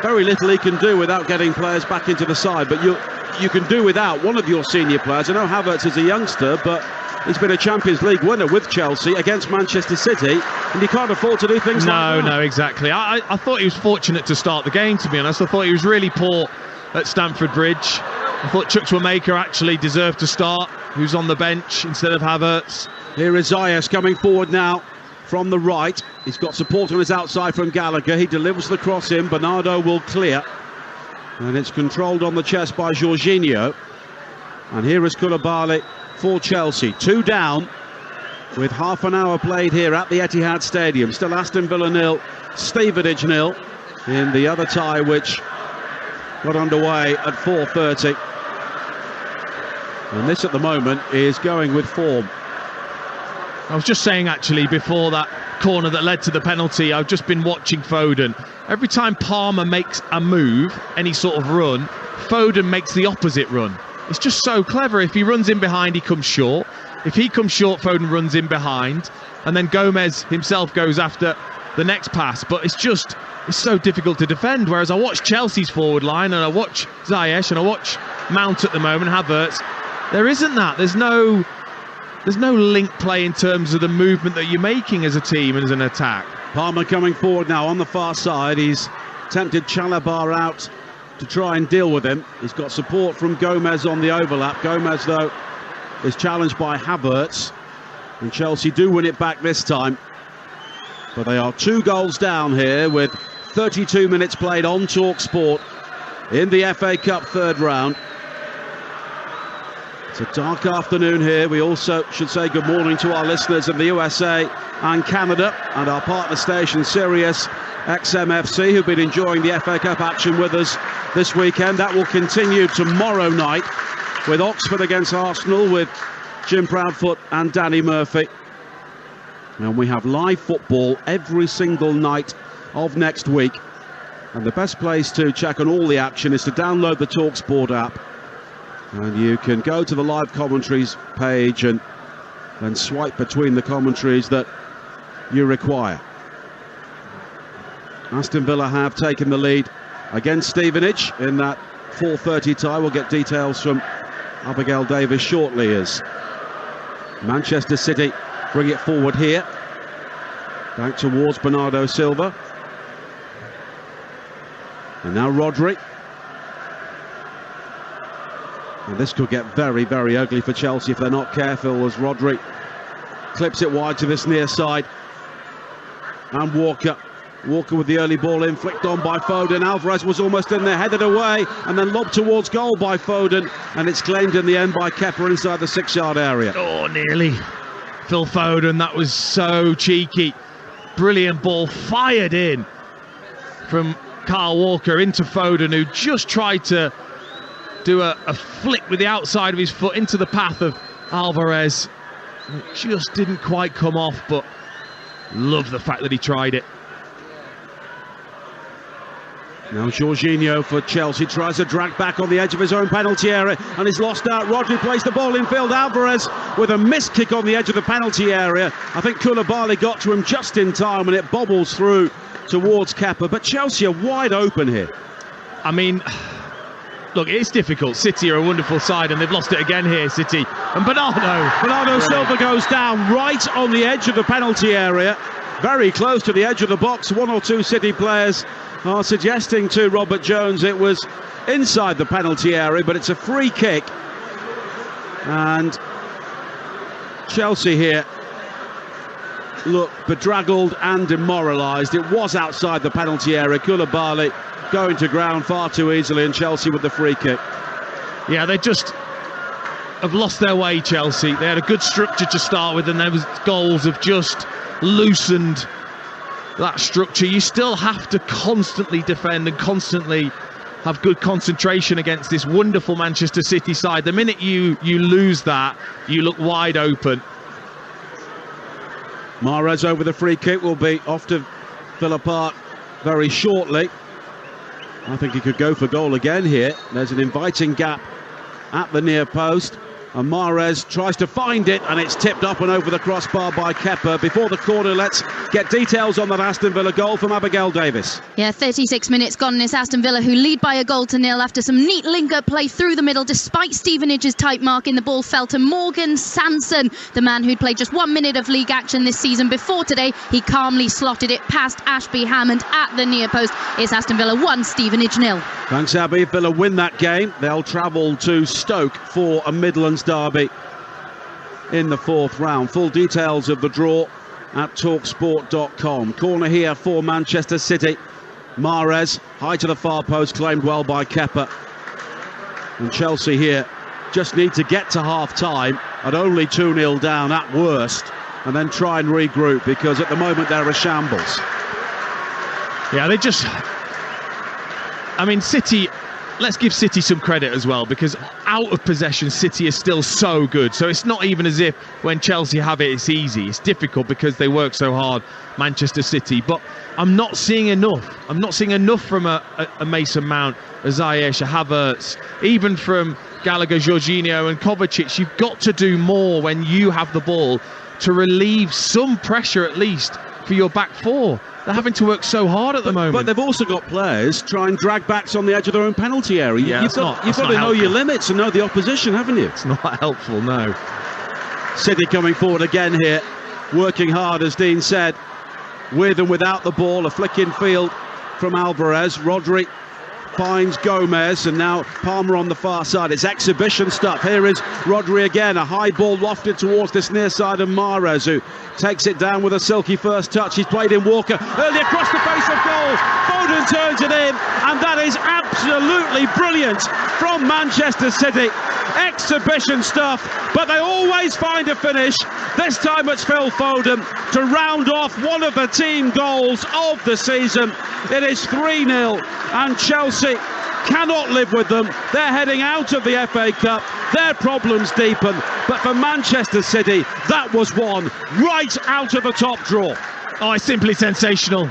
very little he can do without getting players back into the side. But you can do without one of your senior players. I know Havertz is a youngster, but he's been a Champions League winner with Chelsea against Manchester City, and he can't afford to do things like that. No, exactly. I thought he was fortunate to start the game, to be honest. I thought he was really poor at Stamford Bridge. I thought Chukwuemeka actually deserved to start, who's on the bench instead of Havertz. Here is Zayas coming forward now from the right. He's got support on his outside from Gallagher. He delivers the cross in. Bernardo will clear. And it's controlled on the chest by Jorginho. And here is Koulibaly for Chelsea. 2 down with half an hour played here at the Etihad Stadium. Still Aston Villa 0, Stevenage 0 in the other tie, which got underway at 4:30. And this at the moment is going with form. I was just saying, actually, before that corner that led to the penalty, I've just been watching Foden. Every time Palmer makes a move, any sort of run, Foden makes the opposite run. It's just so clever. If he runs in behind, he comes short. If he comes short, Foden runs in behind. And then Gomez himself goes after the next pass. But it's so difficult to defend. Whereas I watch Chelsea's forward line, and I watch Ziyech, and I watch Mount at the moment, Havertz. There isn't that. There's no link play in terms of the movement that you're making as a team and as an attack. Palmer coming forward now on the far side. He's tempted Chalobah out to try and deal with him. He's got support from Gomez on the overlap. Gomez, though, is challenged by Havertz. And Chelsea do win it back this time. But they are 2 goals down here with 32 minutes played on Talksport in the FA Cup 3rd round. It's a dark afternoon here. We also should say good morning to our listeners in the USA and Canada and our partner station Sirius XMFC, who've been enjoying the FA Cup action with us this weekend. That will continue tomorrow night with Oxford against Arsenal with Jim Proudfoot and Danny Murphy. And we have live football every single night of next week. And the best place to check on all the action is to download the Talksport app. And you can go to the live commentaries page and then swipe between the commentaries that you require. Aston Villa have taken the lead against Stevenage in that 4:30 tie. We'll get details from Abigail Davis shortly as Manchester City bring it forward here. Back towards Bernardo Silva. And now Rodri. And this could get very, very ugly for Chelsea if they're not careful, as Rodri clips it wide to this near side. And Walker with the early ball in, flicked on by Foden. Alvarez was almost in there, headed away, and then lobbed towards goal by Foden. And it's claimed in the end by Kepa inside the 6-yard area. Oh, nearly. Phil Foden, that was so cheeky. Brilliant ball fired in from Kyle Walker into Foden, who just tried to do a flick with the outside of his foot into the path of Alvarez. It just didn't quite come off, but love the fact that he tried it. Now Jorginho for Chelsea tries to drag back on the edge of his own penalty area and is lost out. Rodri plays the ball in field. Alvarez with a missed kick on the edge of the penalty area. I think Koulibaly got to him just in time and it bobbles through towards Kepa. But Chelsea are wide open here. I mean, look, it's difficult. City are a wonderful side, and they've lost it again here, City. And Bernardo Silva goes down right on the edge of the penalty area, very close to the edge of the box. One or two City players are suggesting to Robert Jones it was inside the penalty area, but it's a free kick. And Chelsea here look bedraggled and demoralised. It was outside the penalty area. Koulibaly going to ground far too easily, and Chelsea with the free kick. Yeah, they just have lost their way, Chelsea. They had a good structure to start with, and those goals have just loosened that structure. You still have to constantly defend and constantly have good concentration against this wonderful Manchester City side. The minute you lose that, you look wide open. Mahrez over the free kick, will be off to Villa Park very shortly. I think he could go for goal again here. There's an inviting gap at the near post, and Mahrez tries to find it, and it's tipped up and over the crossbar by Kepa. Before the corner, let's get details on that Aston Villa goal from Abigail Davis. Yeah, 36 minutes gone, and it's Aston Villa who lead by a goal to nil after some neat link-up play through the middle, despite Stevenage's tight marking. The ball fell to Morgan Sanson, the man who'd played just 1 minute of league action this season before today. He calmly slotted it past Ashby Hammond at the near post. It's Aston Villa 1, Stevenage 0. Thanks, Abby. If Villa win that game, they'll travel to Stoke for a Midlands derby in the 4th round. Full details of the draw at Talksport.com. Corner here for Manchester City. Mahrez, high to the far post, claimed well by Kepa. And Chelsea here just need to get to half-time at only 2-0 down at worst, and then try and regroup, because at the moment they're a shambles. Yeah, they just... I mean, City... Let's give City some credit as well, because out of possession, City is still so good. So it's not even as if when Chelsea have it, it's easy. It's difficult because they work so hard, Manchester City. But I'm not seeing enough. I'm not seeing enough from a Mason Mount, a Ziyech, a Havertz, even from Gallagher, Jorginho and Kovacic. You've got to do more when you have the ball to relieve some pressure at least for your back four. They're having to work so hard at the moment. But they've also got players try and drag backs on the edge of their own penalty area. Yeah, you've got to know your limits and know the opposition, haven't you? It's not helpful, no. City coming forward again here, working hard, as Dean said, with and without the ball. A flick in field from Alvarez. Rodri finds Gomez, and now Palmer on the far side. It's exhibition stuff. Here is Rodri again, a high ball lofted towards this near side of Mahrez, who takes it down with a silky first touch. He's played in Walker early across the face of goal. Foden turns it in, and that is absolutely brilliant from Manchester City. Exhibition stuff, but they always find a finish. This time it's Phil Foden to round off one of the team goals of the season. It is 3-0, and Chelsea cannot live with them. They're heading out of the FA Cup. Their problems deepen, but for Manchester City, that was one right out of the top draw. Oh, it's simply sensational.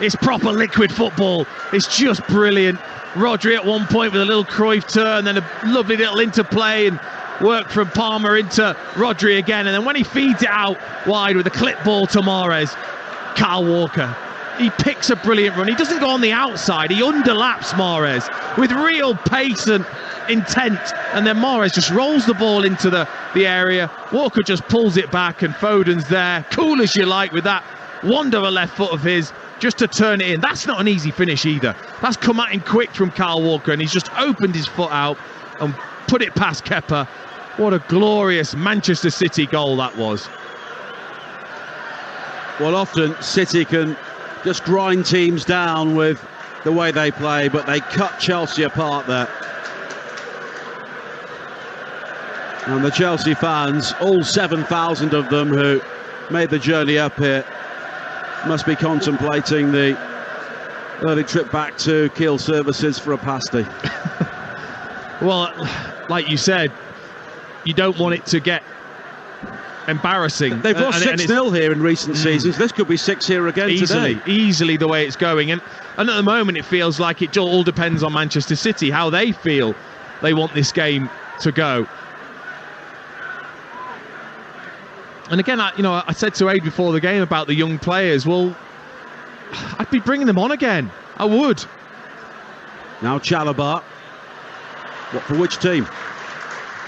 It's proper liquid football. It's just brilliant. Rodri at one point with a little Cruyff turn, then a lovely little interplay and work from Palmer into Rodri again, and then when he feeds it out wide with a clip ball to Mahrez, Kyle Walker, he picks a brilliant run. He doesn't go on the outside, he underlaps Mahrez with real pace and intent, and then Mahrez just rolls the ball into the area. Walker just pulls it back, and Foden's there, cool as you like, with that wonder of a left foot of his, just to turn it in. That's not an easy finish either. That's come at him quick from Kyle Walker, and he's just opened his foot out and put it past Kepa. What a glorious Manchester City goal that was. Well, often City can just grind teams down with the way they play, but they cut Chelsea apart there. And the Chelsea fans, all 7,000 of them who made the journey up here, must be contemplating the early trip back to Kiel Services for a pasty. Well, like you said, you don't want it to get embarrassing. They've lost 6-0 here in recent seasons. This could be 6 here again today. Easily the way it's going. And at the moment, it feels like it all depends on Manchester City, how they feel they want this game to go. And again, I said to Aid before the game about the young players. Well, I'd be bringing them on again. I would. Now Chalobah. What for which team?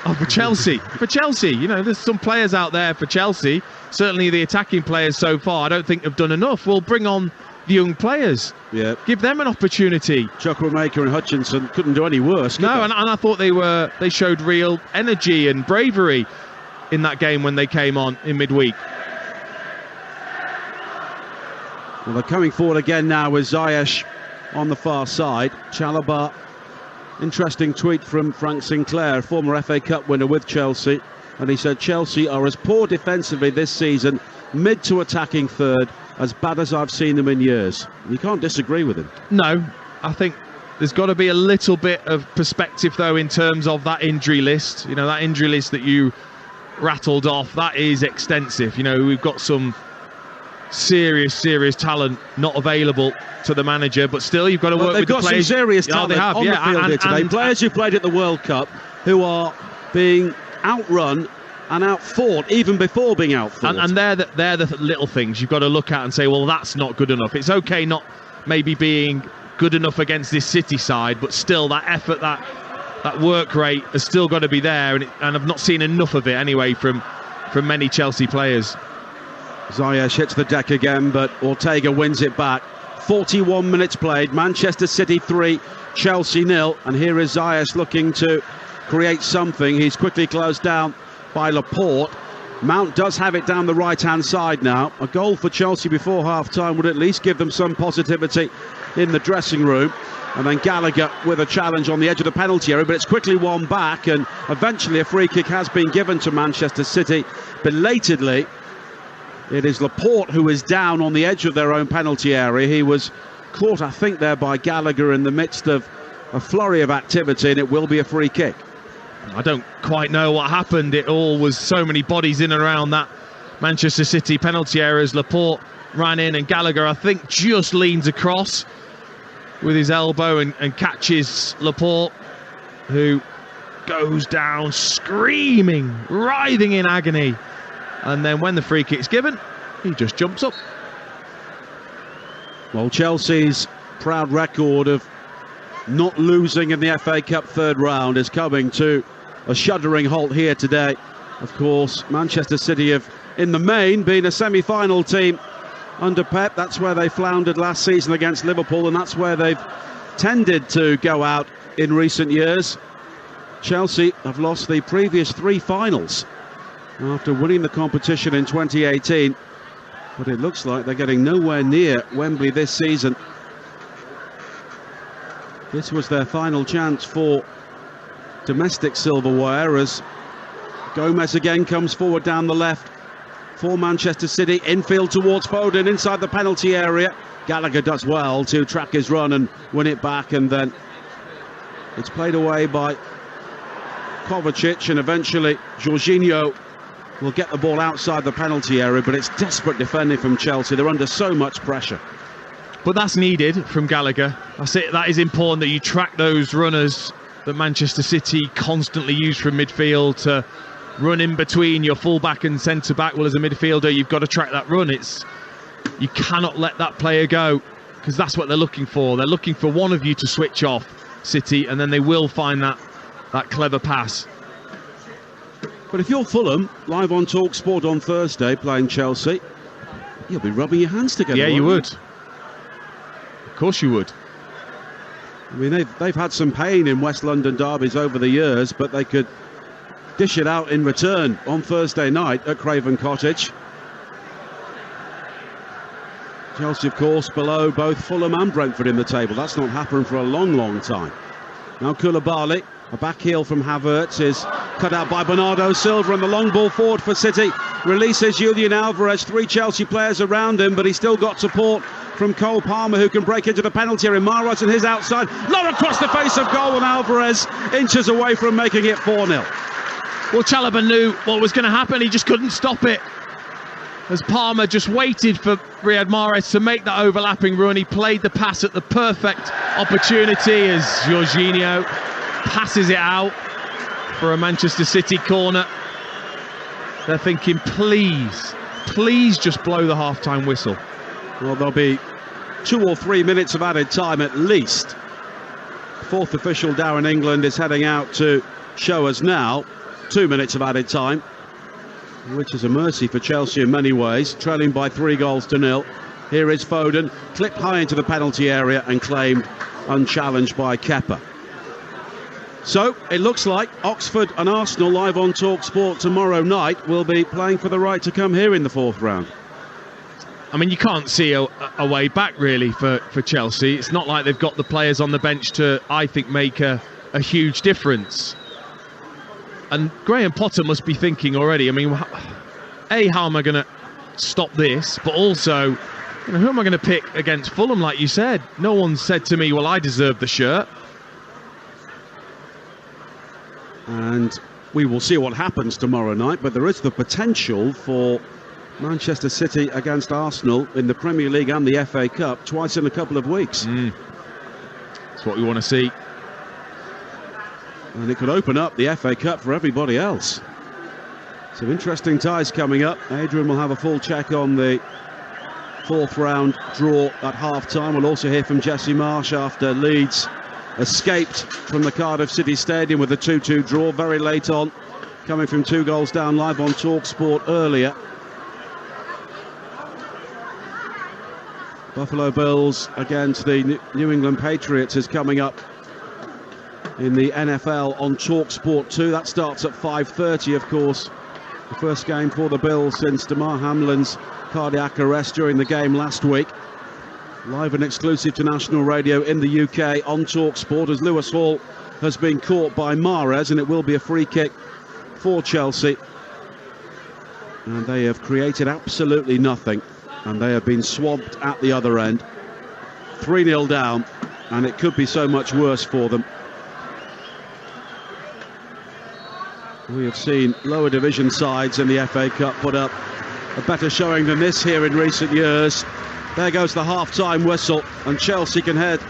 Oh, for Chelsea. For Chelsea. You know, there's some players out there for Chelsea. Certainly the attacking players so far, I don't think have done enough. We'll bring on the young players. Yeah. Give them an opportunity. Chukwuemeka and Hutchinson couldn't do any worse. No, and I thought they showed real energy and bravery in that game when they came on in midweek. Well, they're coming forward again now with Ziyech on the far side. Chalobah. Interesting tweet from Frank Sinclair, former FA Cup winner with Chelsea, and he said Chelsea are as poor defensively this season, mid to attacking third, as bad as I've seen them in years. You can't disagree with him. No, I think there's got to be a little bit of perspective though in terms of that injury list. You know, that injury list that you rattled off, that is extensive. You know, we've got some serious talent not available to the manager, but still you've got to work with the players. They've got some serious talent on the field here today. Players who played at the World Cup who are being outrun and outfought even before being outfought. And they're the little things you've got to look at and say, well, that's not good enough. It's okay not maybe being good enough against this City side, but still that effort, that work rate has still got to be there, and I've not seen enough of it anyway from many Chelsea players. Ziyech hits the deck again, but Ortega wins it back. 41 minutes played, Manchester City 3, Chelsea 0, and here is Ziyech looking to create something. He's quickly closed down by Laporte. Mount does have it down the right-hand side now. A goal for Chelsea before half-time would at least give them some positivity in the dressing room. And then Gallagher with a challenge on the edge of the penalty area, but it's quickly won back, and eventually a free kick has been given to Manchester City. Belatedly, it is Laporte who is down on the edge of their own penalty area. He was caught, I think, there by Gallagher in the midst of a flurry of activity, and it will be a free kick. I don't quite know what happened. It all was so many bodies in and around that Manchester City penalty area as Laporte ran in, and Gallagher, I think, just leans across with his elbow and catches Laporte, who goes down screaming, writhing in agony. And then when the free kick's given, he just jumps up. Well, Chelsea's proud record of not losing in the FA Cup third round is coming to a shuddering halt here today. Of course, Manchester City have, in the main, been a semi-final team under Pep. That's where they floundered last season against Liverpool, and that's where they've tended to go out in recent years. Chelsea have lost the previous 3 finals after winning the competition in 2018, but it looks like they're getting nowhere near Wembley this season. This was their final chance for domestic silverware as Gomez again comes forward down the left for Manchester City, infield towards Foden inside the penalty area. Gallagher does well to track his run and win it back, and then it's played away by Kovacic, and eventually Jorginho will get the ball outside the penalty area, but it's desperate defending from Chelsea. They're under so much pressure. But that's needed from Gallagher. That's it. That is important that you track those runners that Manchester City constantly use from midfield to run in between your fullback and centre-back. Well, as a midfielder, you've got to track that run. You cannot let that player go, because that's what they're looking for. They're looking for one of you to switch off, City, and then they will find that clever pass. But if you're Fulham, live on Talksport on Thursday, playing Chelsea, you'll be rubbing your hands together. Yeah, you would. Of course you would. I mean, they've had some pain in West London derbies over the years, but they could dish it out in return on Thursday night at Craven Cottage. Chelsea, of course, below both Fulham and Brentford in the table. That's not happened for a long time. Now Koulibaly, a back heel from Havertz, is cut out by Bernardo Silva, and the long ball forward for City releases Julian Alvarez. 3 Chelsea players around him, but he's still got support from Cole Palmer, who can break into the penalty area. Mahrez and his outside, not across the face of goal, and Alvarez inches away from making it 4-0. Well, Chalobah knew what was going to happen. He just couldn't stop it, as Palmer just waited for Riyad Mahrez to make that overlapping run. He played the pass at the perfect opportunity as Jorginho passes it out for a Manchester City corner. They're thinking, please just blow the half-time whistle. Well, there'll be 2 or 3 minutes of added time at least Fourth official down in England is heading out to show us now 2 minutes of added time, which is a mercy for Chelsea in many ways, trailing by 3-0. Here is Foden, clipped high into the penalty area and claimed unchallenged by Kepa. So it looks like Oxford and Arsenal, live on Talksport tomorrow night, will be playing for the right to come here in the fourth round. I mean, you can't see a way back really for Chelsea. It's not like they've got the players on the bench to, I think, make a huge difference. And Graham Potter must be thinking already, I mean, how am I going to stop this? But also, who am I going to pick against Fulham, like you said? No one said to me, well, I deserve the shirt. And we will see what happens tomorrow night, but there is the potential for Manchester City against Arsenal in the Premier League and the FA Cup twice in a couple of weeks. That's what we want to see. And it could open up the FA Cup for everybody else. Some interesting ties coming up. Adrian will have a full check on the fourth round draw at half-time. We'll also hear from Jesse Marsh after Leeds escaped from the Cardiff City Stadium with a 2-2 draw very late on, coming from 2 goals down, live on Talksport earlier. Buffalo Bills against the New England Patriots is coming up in the NFL on Talksport 2. That starts at 5:30, of course. The first game for the Bills since Damar Hamlin's cardiac arrest during the game last week. Live and exclusive to national radio in the UK on Talksport, as Lewis Hall has been caught by Mahrez, and it will be a free kick for Chelsea. And they have created absolutely nothing, and they have been swamped at the other end. 3-0 down, and it could be so much worse for them. We have seen lower division sides in the FA Cup put up a better showing than this here in recent years. There goes the half-time whistle, and Chelsea can head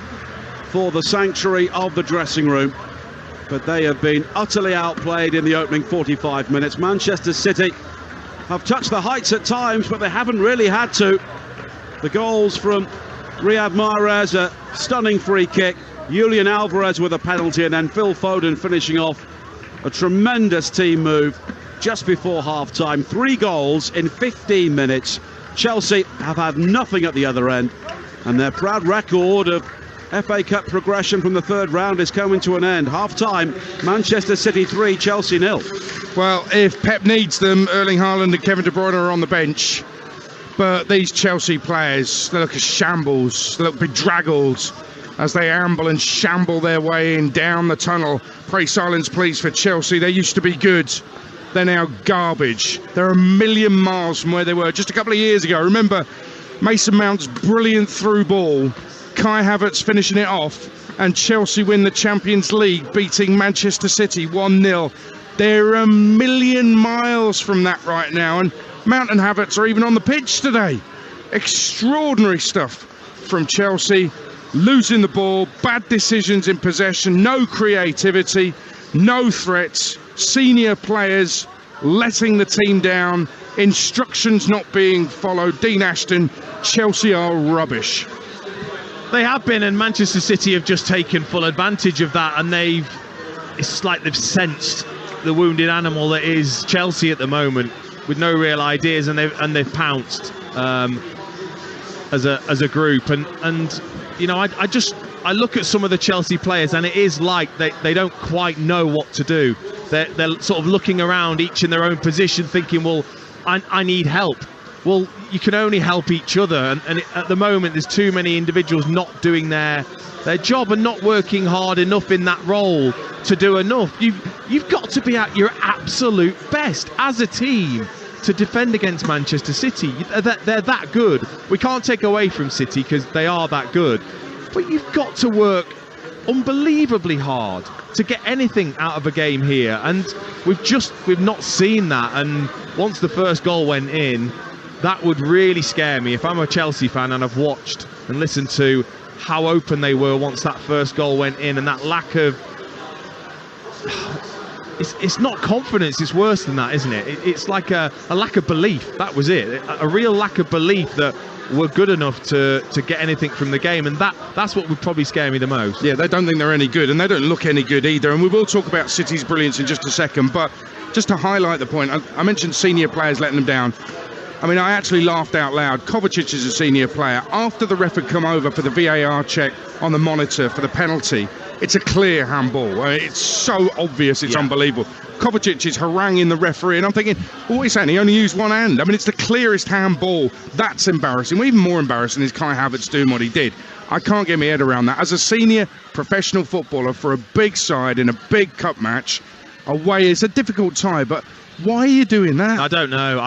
for the sanctuary of the dressing room. But they have been utterly outplayed in the opening 45 minutes. Manchester City have touched the heights at times, but they haven't really had to. The goals from Riyad Mahrez, a stunning free kick, Julian Alvarez with a penalty, and then Phil Foden finishing off a tremendous team move just before half-time. 3 goals in 15 minutes. Chelsea have had nothing at the other end, and their proud record of FA Cup progression from the third round is coming to an end. Half-time, Manchester City 3, Chelsea 0. Well, if Pep needs them, Erling Haaland and Kevin De Bruyne are on the bench. But these Chelsea players, they look a shambles. They look bedraggled as they amble and shamble their way in down the tunnel. Pray silence, please, for Chelsea. They used to be good. They're now garbage. They're a million miles from where they were just a couple of years ago. Remember Mason Mount's brilliant through ball, Kai Havertz finishing it off, and Chelsea win the Champions League, beating Manchester City 1-0. They're a million miles from that right now, and Mount and Havertz are even on the pitch today. Extraordinary stuff from Chelsea. Losing the ball, bad decisions in possession, no creativity, no threats, senior players letting the team down, instructions not being followed. Dean Ashton, Chelsea are rubbish. They have been, and Manchester City have just taken full advantage of that, and it's like they've sensed the wounded animal that is Chelsea at the moment, with no real ideas, and they've pounced as a group, and you know, I look at some of the Chelsea players, and it is like they don't quite know what to do. They're sort of looking around, each in their own position, thinking, well, I need help. Well, you can only help each other, and at the moment there's too many individuals not doing their job and not working hard enough in that role to do enough. You've got to be at your absolute best as a team to defend against Manchester City. They're that good. We can't take away from City because they are that good, but you've got to work unbelievably hard to get anything out of a game here, and we've not seen that. And once the first goal went in, that would really scare me if I'm a Chelsea fan and I've watched and listened to how open they were once that first goal went in, and that lack of it's not confidence, it's worse than that, isn't it? It's like a lack of belief. That was it, a real lack of belief that were good enough to get anything from the game, and that's what would probably scare me the most. Yeah, they don't think they're any good, and they don't look any good either. And we will talk about City's brilliance in just a second, but just to highlight the point, I mentioned senior players letting them down. I mean, I actually laughed out loud. Kovacic is a senior player. After the ref had come over for the VAR check on the monitor for the penalty, it's a clear handball. I mean, it's so obvious, it's unbelievable. Kovacic is haranguing the referee, and I'm thinking, well, what are you saying? He only used one hand. I mean, it's the clearest handball. That's embarrassing. Well, even more embarrassing is Kai Havertz doing what he did. I can't get my head around that. As a senior professional footballer for a big side in a big cup match, away, it's a difficult tie, but why are you doing that? I don't know.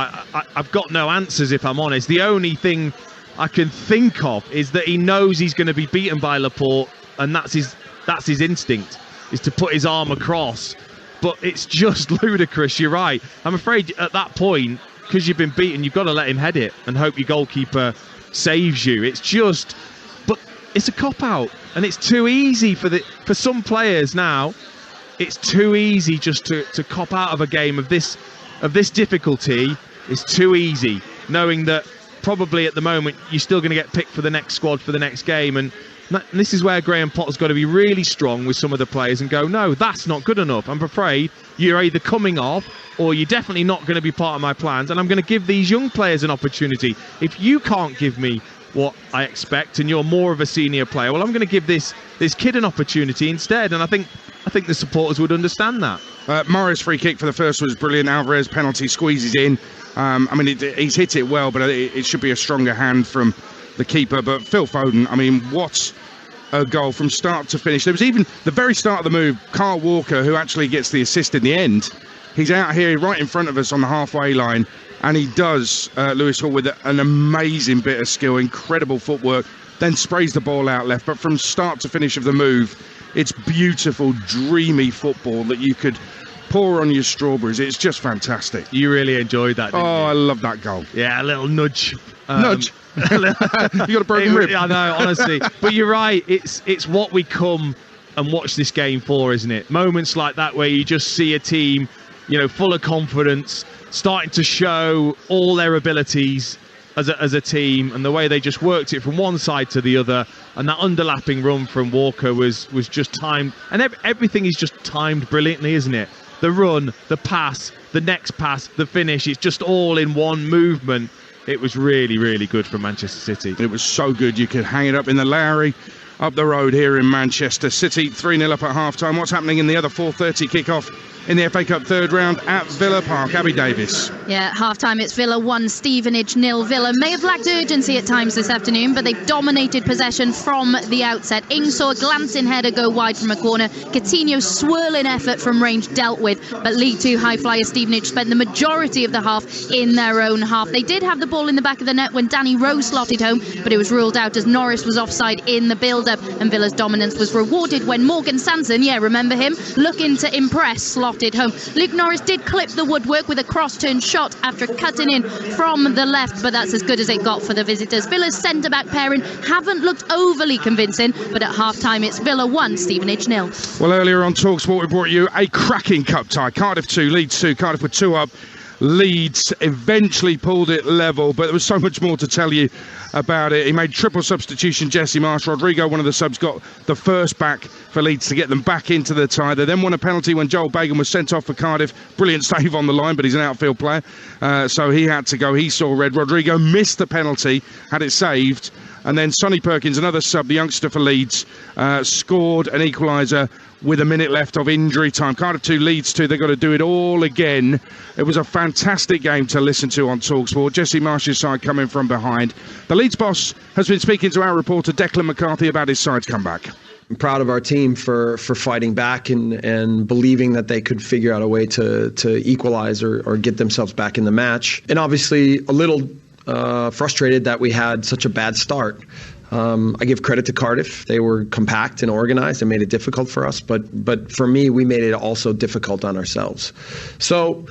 I've got no answers, if I'm honest. The only thing I can think of is that he knows he's going to be beaten by Laporte, and that's his instinct, is to put his arm across. But it's just ludicrous, you're right. I'm afraid at that point, because you've been beaten, you've got to let him head it and hope your goalkeeper saves you. It's just, but it's a cop-out, and it's too easy for some players now. It's too easy just to cop out of a game of this difficulty. It's too easy, knowing that probably at the moment you're still going to get picked for the next squad for the next game, and this is where Graham Potter's got to be really strong with some of the players and go, no, that's not good enough. I'm afraid you're either coming off or you're definitely not going to be part of my plans, and I'm going to give these young players an opportunity. If you can't give me what I expect and you're more of a senior player, well, I'm going to give this kid an opportunity instead, and I think the supporters would understand that. Morris free kick for the first was brilliant. Alvarez penalty squeezes in. I mean, he's hit it well, but it should be a stronger hand from the keeper. But Phil Foden, I mean, what a goal from start to finish. There was even the very start of the move, Kyle Walker, who actually gets the assist in the end. He's out here right in front of us on the halfway line, and he does Lewis Hall with an amazing bit of skill, incredible footwork, then sprays the ball out left. But from start to finish of the move, it's beautiful, dreamy football that you could pour on your strawberries. It's just fantastic. You really enjoyed that, didn't you? I love that goal. Yeah, a little nudge. Nudge? You got a broken rib. I know, honestly. But you're right. It's what we come and watch this game for, isn't it? Moments like that where you just see a team, full of confidence, starting to show all their abilities as a team, and the way they just worked it from one side to the other, and that underlapping run from Walker was just timed, and everything is just timed brilliantly, isn't it? The run, the pass, the next pass, the finish, it's just all in one movement. It was really, really good for Manchester City. It was so good you could hang it up in the Lowry up the road here in Manchester City. 3-0 up at half-time. What's happening in the other 4:30 kick-off in the FA Cup third round at Villa Park? Abby Davis. Yeah, half-time it's Villa 1, Stevenage 0. Villa may have lacked urgency at times this afternoon, but they've dominated possession from the outset. Ings saw a glancing header go wide from a corner. Coutinho's swirling effort from range dealt with, but League 2 high flyer Stevenage spent the majority of the half in their own half. They did have the ball in the back of the net when Danny Rose slotted home, but it was ruled out as Norris was offside in the build-up, and Villa's dominance was rewarded when Morgan Sanson, remember him, looking to impress, slotted home. Luke Norris did clip the woodwork with a cross-turn shot after cutting in from the left, but that's as good as it got for the visitors. Villa's centre-back pairing haven't looked overly convincing, but at half-time it's Villa 1, Stevenage 0. Well, earlier on Talksport we brought you a cracking cup tie. Cardiff 2, Leeds 2. Cardiff were 2 up. Leeds eventually pulled it level, but there was so much more to tell you about it. He made triple substitution. Jesse Marsh, Rodrigo, one of the subs, got the first back for Leeds to get them back into the tie. They then won a penalty when Joel Bagan was sent off for Cardiff. Brilliant save on the line, but he's an outfield player, so he had to go. He saw red. Rodrigo missed the penalty, had it saved, and then Sonny Perkins, another sub, the youngster for Leeds, scored an equaliser with a minute left of injury time. Cardiff 2, Leeds 2. They've got to do it all again. It was a fantastic game to listen to on Talksport. Jesse Marsh's side coming from behind. The Leeds boss has been speaking to our reporter Declan McCarthy about his side's comeback. I'm proud of our team for fighting back and believing that they could figure out a way to equalize or get themselves back in the match. And obviously a little frustrated that we had such a bad start. I give credit to Cardiff. They were compact and organized and made it difficult for us. But for me, we made it also difficult on ourselves. So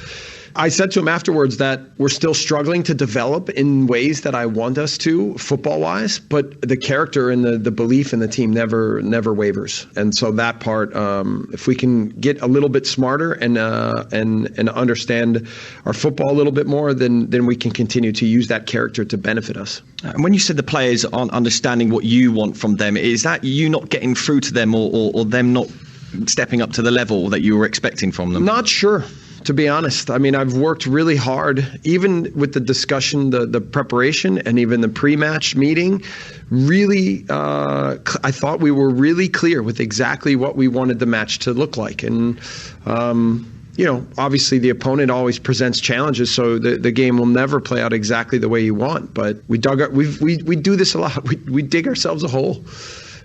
I said to him afterwards that we're still struggling to develop in ways that I want us to, football-wise, but the character and the belief in the team never wavers. And so that part, if we can get a little bit smarter and understand our football a little bit more, then we can continue to use that character to benefit us. And when you said the players aren't understanding what you want from them, is that you not getting through to them or them not stepping up to the level that you were expecting from them? Not sure, to be honest. I mean, I've worked really hard, even with the discussion, the preparation, and even the pre-match meeting. Really, I thought we were really clear with exactly what we wanted the match to look like. And obviously the opponent always presents challenges, so the game will never play out exactly the way you want. But we do this a lot. We dig ourselves a hole.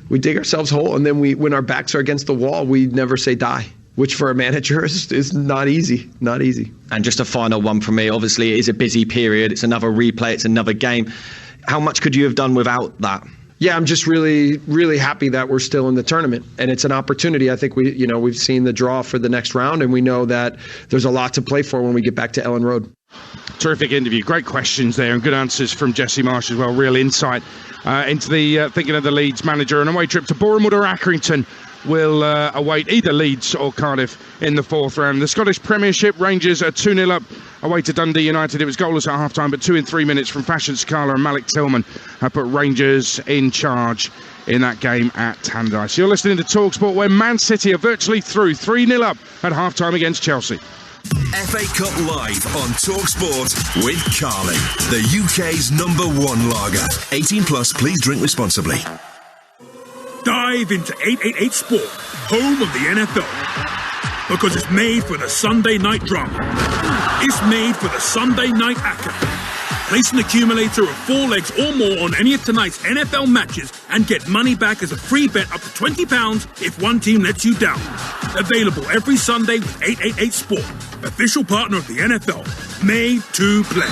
We dig ourselves a hole, and then when our backs are against the wall, we never say die, which for a manager is not easy. Not easy. And just a final one from me. Obviously, it is a busy period. It's another replay. It's another game. How much could you have done without that? Yeah, I'm just really, really happy that we're still in the tournament, and it's an opportunity. I think we've seen the draw for the next round, and we know that there's a lot to play for when we get back to Ellen Road. Terrific interview, great questions there, and good answers from Jesse Marsh as well. Real insight into the thinking of the Leeds manager. An away trip to Bournemouth or Accrington will await either Leeds or Cardiff in the fourth round. The Scottish Premiership, Rangers are 2-0 up away to Dundee United. It was goalless at half-time, but 2 in 3 minutes from Fashion Sakala and Malik Tillman have put Rangers in charge in that game at Tannadice. You're listening to Talksport, where Man City are virtually through, 3-0 up at half-time against Chelsea. FA Cup Live on Talksport with Carling, the UK's #1 lager. 18 plus, please drink responsibly. Dive into 888 Sport, home of the NFL. Because it's made for the Sunday night drama. It's made for the Sunday night acca. Place an accumulator of 4 legs or more on any of tonight's NFL matches and get money back as a free bet up to £20 if one team lets you down. Available every Sunday with 888 Sport, official partner of the NFL. Made to play.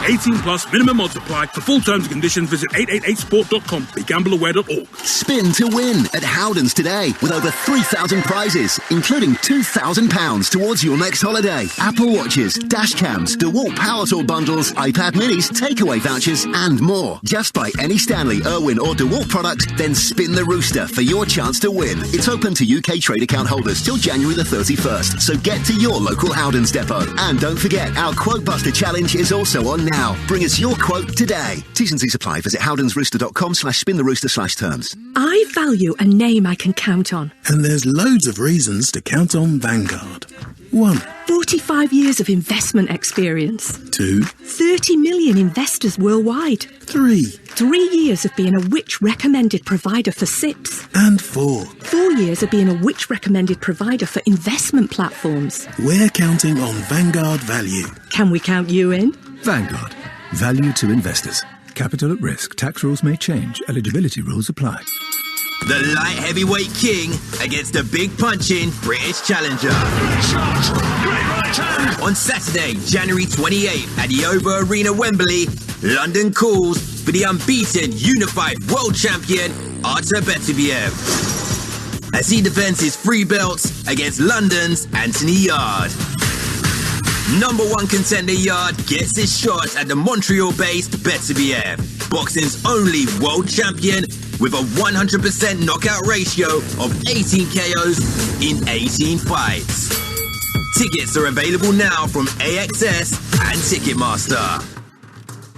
18 plus, minimum odds apply. For full terms and conditions, visit 888sport.com. BeGambleAware.org. Spin to win at Howdens today with over 3,000 prizes, including £2,000 towards your next holiday. Apple Watches, dash cams, DeWalt Power Tool bundles, iPad minis, takeaway vouchers, and more. Just buy any Stanley, Irwin, or DeWalt product, then spin the rooster for your chance to win. It's open to UK trade account holders till January the 31st, so get to your local Howdens depot. And don't forget, our Quote Buster Challenge is also on now. Bring us your quote today. T's and C's apply. Visit howdensrooster.com/spintherooster/terms. I value a name I can count on. And there's loads of reasons to count on Vanguard. 1. 45 years of investment experience. 2. 30 million investors worldwide. 3. 3 years of being a Which recommended provider for SIPs. And 4. 4 years of being a Which recommended provider for investment platforms. We're counting on Vanguard Value. Can we count you in? Vanguard. Value to investors. Capital at risk. Tax rules may change. Eligibility rules apply. The light heavyweight king against the big punching British challenger. On Saturday, January 28th at the OVO Arena, Wembley, London calls for the unbeaten unified world champion Artur Beterbiev as he defends his 3 belts against London's Anthony Yarde. #1 contender Yarde gets his shot at the Montreal-based Beterbiev, boxing's only world champion, with a 100% knockout ratio of 18 KOs in 18 fights. Tickets are available now from AXS and Ticketmaster.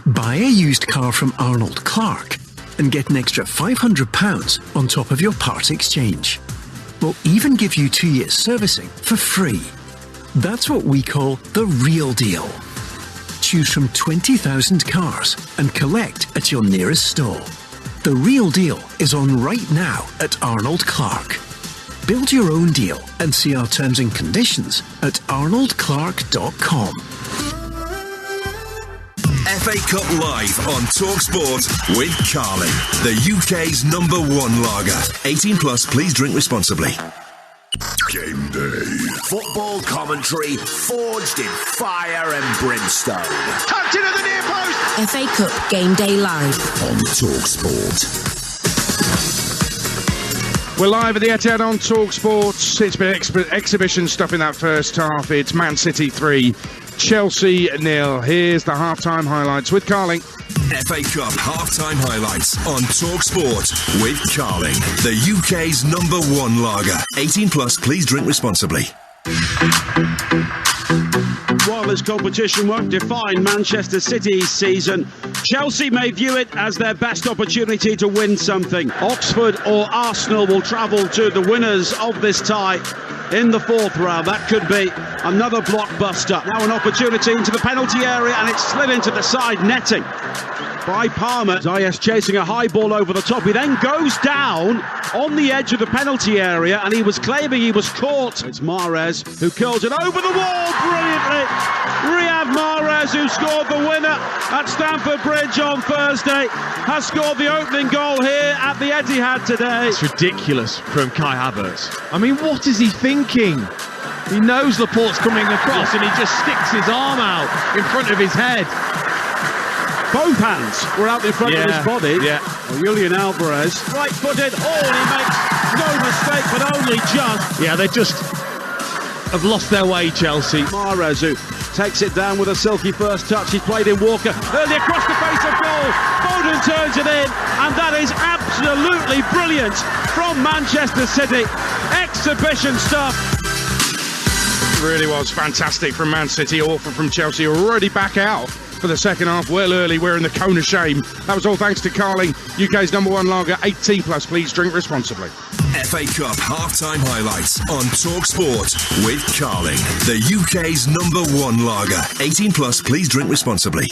Buy a used car from Arnold Clark and get an extra £500 on top of your part exchange. We'll even give you 2 years servicing for free. That's what we call the real deal. Choose from 20,000 cars and collect at your nearest store. The real deal is on right now at Arnold Clark. Build your own deal and see our terms and conditions at arnoldclark.com. FA Cup Live on Talksport with Carling, the UK's #1 lager. 18 plus, please drink responsibly. Game day. Football commentary forged in fire and brimstone. Tucked into the near post. FA Cup Game Day Live on Talksport. We're live at the Etihad on Talksport. It's been exhibition stuff in that first half. It's Man City 3, Chelsea 0. Here's the half-time highlights with Carling. FA Cup half-time highlights on Talksport with Carling, the UK's #1 lager. 18 plus, please drink responsibly. While this competition won't define Manchester City's season, Chelsea may view it as their best opportunity to win something. Oxford or Arsenal will travel to the winners of this tie in the 4th round. That could be another blockbuster. Now an opportunity into the penalty area, and it's slid into the side netting by Palmer. Ziyech chasing a high ball over the top. He then goes down on the edge of the penalty area, and he was claiming he was caught. It's Mahrez who curls it over the wall brilliantly. Riyad Mahrez, who scored the winner at Stamford Bridge on Thursday, has scored the opening goal here at the Etihad today. It's ridiculous from Kai Havertz. I mean, what is he thinking? He knows Laporte's coming across, and he just sticks his arm out in front of his head. Both hands were out in front of his body. Yeah. Well, Julian Alvarez, right-footed. Oh, and he makes no mistake, but only just. Yeah, they just have lost their way, Chelsea. Mahrez, who takes it down with a silky first touch. He's played in Walker early across the face of goal. Foden turns it in, and that is absolutely brilliant from Manchester City. Exhibition stuff. Really was fantastic from Man City, awful from Chelsea, already back out for the second half, well early. We're in the cone of shame. That was all thanks to Carling, UK's #1 lager. 18 plus, please drink responsibly. FA Cup half-time highlights on Talksport with Carling, the UK's #1 lager. 18 plus, please drink responsibly.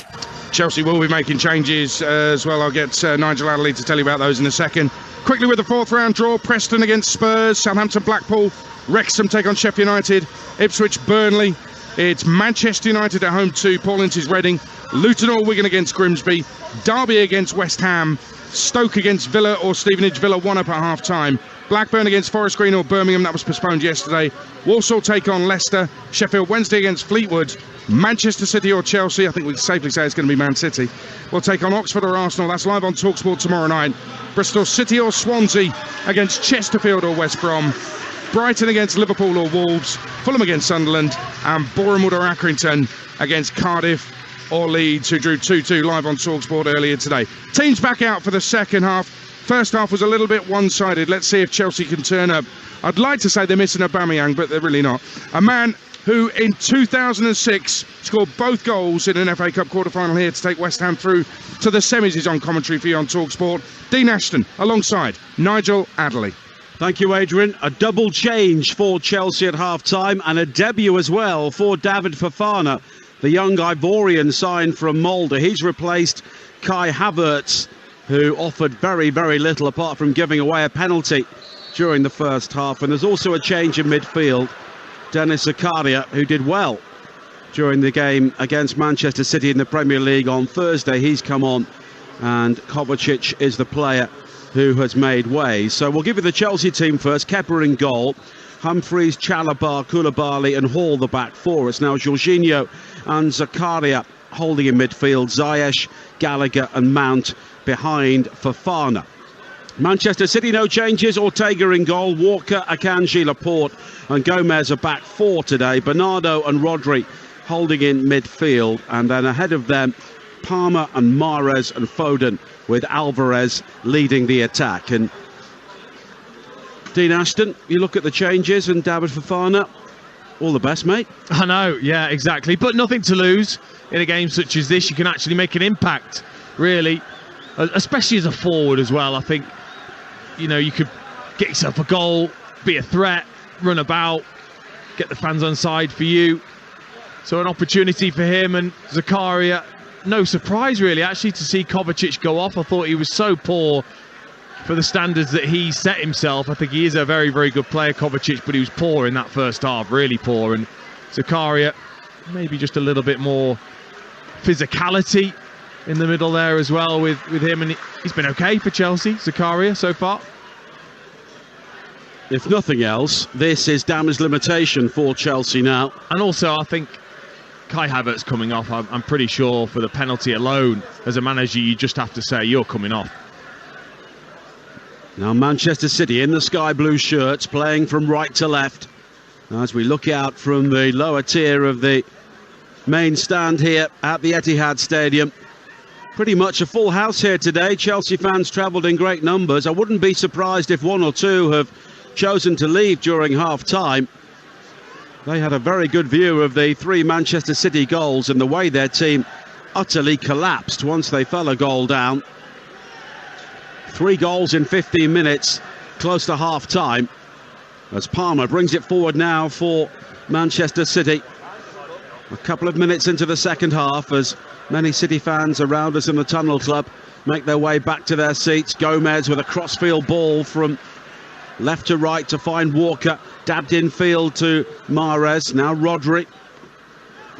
Chelsea will be making changes as well. I'll get Nigel Adderley to tell you about those in a second. Quickly with the 4th round draw, Preston against Spurs, Southampton Blackpool, Wrexham take on Sheffield United, Ipswich Burnley. It's Manchester United at home to Paul Ince's Reading, Luton or Wigan against Grimsby, Derby against West Ham, Stoke against Villa or Stevenage. Villa 1-up at half-time. Blackburn against Forest Green or Birmingham, that was postponed yesterday. Walsall take on Leicester, Sheffield Wednesday against Fleetwood, Manchester City or Chelsea, I think we can safely say it's going to be Man City, will take on Oxford or Arsenal. That's live on Talksport tomorrow night. Bristol City or Swansea against Chesterfield or West Brom, Brighton against Liverpool or Wolves, Fulham against Sunderland, and Bournemouth or Accrington against Cardiff or Leeds, who drew 2-2 live on Talksport earlier today. Teams back out for the second half. First half was a little bit one-sided. Let's see if Chelsea can turn up. I'd like to say they're missing Aubameyang, but they're really not. A man who in 2006 scored both goals in an FA Cup quarter-final here to take West Ham through to the semis is on commentary for you on Talksport. Dean Ashton alongside Nigel Adderley. Thank you, Adrian. A double change for Chelsea at half-time, and a debut as well for David Fofana, the young Ivorian signed from Molde. He's replaced Kai Havertz, who offered very, very little apart from giving away a penalty during the first half. And there's also a change in midfield. Dennis Zakaria, who did well during the game against Manchester City in the Premier League on Thursday, he's come on, and Kovacic is the player who has made way. So we'll give you the Chelsea team first. Kepa in goal, Humphreys, Chalobah, Koulibaly and Hall the back four. It's now Jorginho and Zakaria holding in midfield, Ziyech, Gallagher and Mount behind Fofana. Manchester City, no changes. Ortega in goal, Walker, Akanji, Laporte and Gomez are back four today. Bernardo and Rodri holding in midfield, and then ahead of them Palmer and Mahrez and Foden, with Alvarez leading the attack. And Dean Ashton, you look at the changes, and David Fofana, all the best, mate. I know, yeah, exactly, but nothing to lose in a game such as this. You can actually make an impact, really, especially as a forward as well. I think, you know, you could get yourself a goal, be a threat, run about, get the fans on side for you. So an opportunity for him and Zakaria. No surprise, really, actually, to see Kovacic go off. I thought he was so poor for the standards that he set himself. I think he is a very, very good player, Kovacic, but he was poor in that first half, really poor. And Zakaria, maybe just a little bit more physicality in the middle there as well with him. And he's been okay for Chelsea, Zakaria, so far. If nothing else, this is damage limitation for Chelsea now. And also, I think Kai Havertz coming off, I'm pretty sure for the penalty alone, as a manager, you just have to say you're coming off. Now Manchester City in the sky blue shirts, playing from right to left. As we look out from the lower tier of the main stand here at the Etihad Stadium. Pretty much a full house here today. Chelsea fans travelled in great numbers. I wouldn't be surprised if one or two have chosen to leave during half-time. They had a very good view of the 3 Manchester City goals and the way their team utterly collapsed once they fell a goal down. 3 goals in 15 minutes, close to half-time, as Palmer brings it forward now for Manchester City. A couple of minutes into the second half, as many City fans around us in the Tunnel Club make their way back to their seats. Gomez with a crossfield ball from left to right to find Walker, dabbed in field to Mahrez. Now Rodri.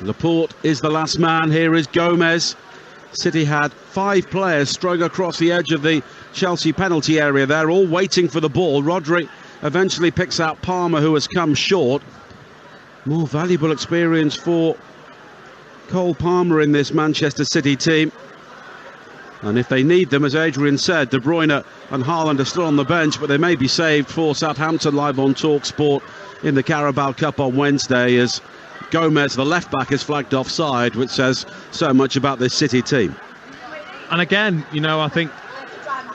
Laporte is the last man. Here is Gomez. City had 5 players strung across the edge of the Chelsea penalty area. They're all waiting for the ball. Rodri eventually picks out Palmer, who has come short. More valuable experience for Cole Palmer in this Manchester City team. And if they need them, as Adrian said, De Bruyne and Haaland are still on the bench, but they may be saved for Southampton live on Talksport in the Carabao Cup on Wednesday, as Gomez, the left-back, is flagged offside, which says so much about this City team. And again, you know, I think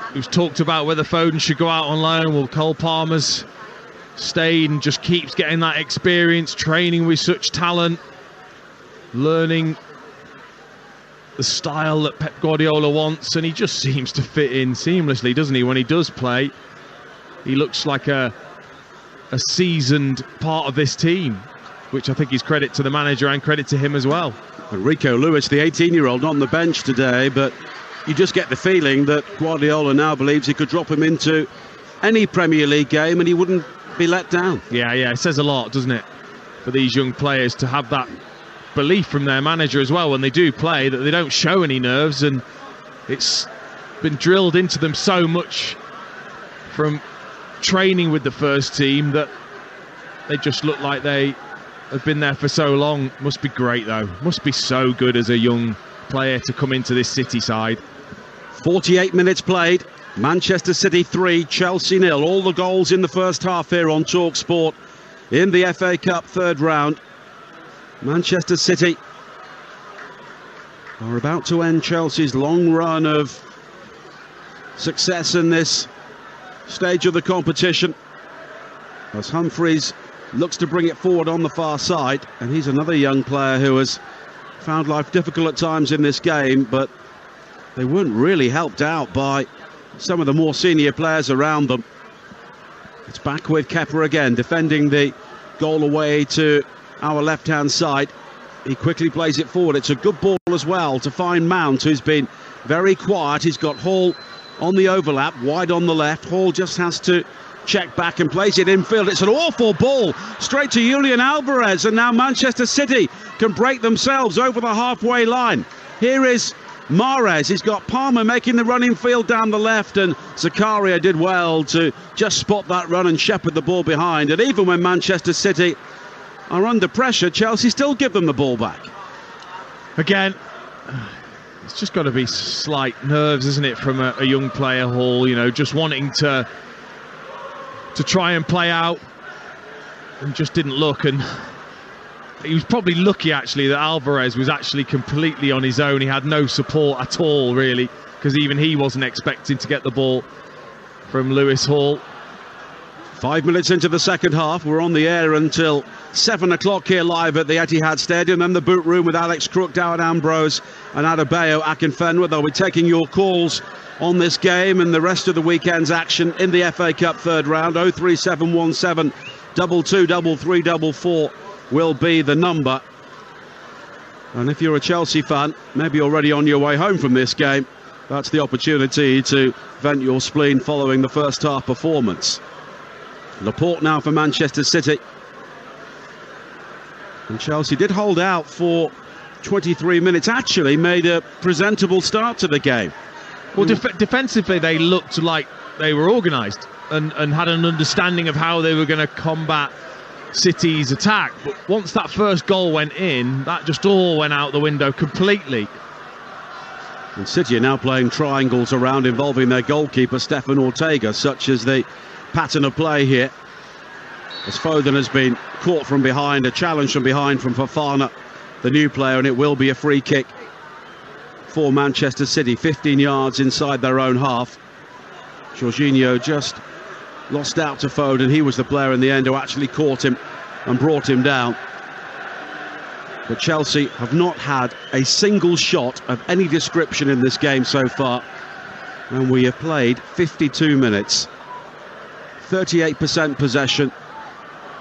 it was talked about whether Foden should go out on loan. Well, Cole Palmer's stayed and just keeps getting that experience, training with such talent, learning the style that Pep Guardiola wants, and he just seems to fit in seamlessly, doesn't he? When he does play, he looks like a seasoned part of this team, which I think is credit to the manager and credit to him as well. And Rico Lewis, the 18-year-old, not on the bench today, but you just get the feeling that Guardiola now believes he could drop him into any Premier League game and he wouldn't be let down. Yeah, it says a lot, doesn't it, for these young players to have that belief from their manager as well when they do play, that they don't show any nerves, and it's been drilled into them so much from training with the first team that they just look like they have been there for so long. Must be great though, must be so good as a young player to come into this City side. 48 minutes played, Manchester City 3, Chelsea 0. All the goals in the first half here on Talksport in the FA Cup third round. Manchester City are about to end Chelsea's long run of success in this stage of the competition, as Humphreys looks to bring it forward on the far side, and he's another young player who has found life difficult at times in this game, but they weren't really helped out by some of the more senior players around them. It's back with Kepa again, defending the goal away to our left-hand side. He quickly plays it forward. It's a good ball as well to find Mount, who's been very quiet. He's got Hall on the overlap, wide on the left. Hall just has to check back and plays it infield. It's an awful ball straight to Julian Alvarez, and now Manchester City can break themselves over the halfway line. Here is Mahrez. He's got Palmer making the run infield down the left, and Zakaria did well to just spot that run and shepherd the ball behind. And even when Manchester City are under pressure, Chelsea still give them the ball back. Again, it's just got to be slight nerves, isn't it, from a young player, Hall, you know, just wanting to try and play out, and just didn't look. And he was probably lucky, actually, that Alvarez was actually completely on his own. He had no support at all, really, because even he wasn't expecting to get the ball from Lewis Hall. 5 minutes into the second half. We're on the air until 7 o'clock here live at the Etihad Stadium. And the boot room with Alex Crook, Dowd Ambrose and Adebayo Akinfenwa. They'll be taking your calls on this game and the rest of the weekend's action in the FA Cup third round. 03717 223344 will be the number. And if you're a Chelsea fan, maybe already on your way home from this game, that's the opportunity to vent your spleen following the first half performance. Laporte now for Manchester City. And Chelsea did hold out for 23 minutes, actually made a presentable start to the game. Well, defensively, they looked like they were organised and had an understanding of how they were going to combat City's attack. But once that first goal went in, that just all went out the window completely. And City are now playing triangles around, involving their goalkeeper, Stefan Ortega, such as the pattern of play here. As Foden has been caught from behind, a challenge from behind from Fofana the new player, and it will be a free kick for Manchester City, 15 yards inside their own half. Jorginho just lost out to Foden. He was the player in the end who actually caught him and brought him down. But Chelsea have not had a single shot of any description in this game so far, and we have played 52 minutes, 38% possession,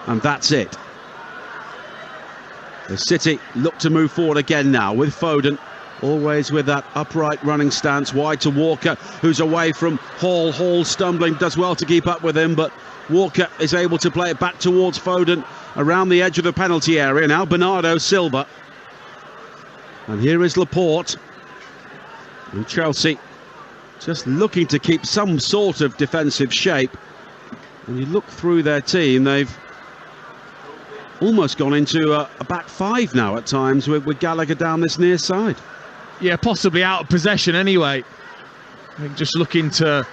and that's it. The City look to move forward again now with Foden, always with that upright running stance, wide to Walker, who's away from Hall. Hall stumbling, does well to keep up with him, but Walker is able to play it back towards Foden around the edge of the penalty area. Now Bernardo Silva, and here is Laporte, and Chelsea just looking to keep some sort of defensive shape. And you look through their team, they've almost gone into a back five now at times with Gallagher down this near side. Yeah, possibly out of possession anyway. I think just looking to,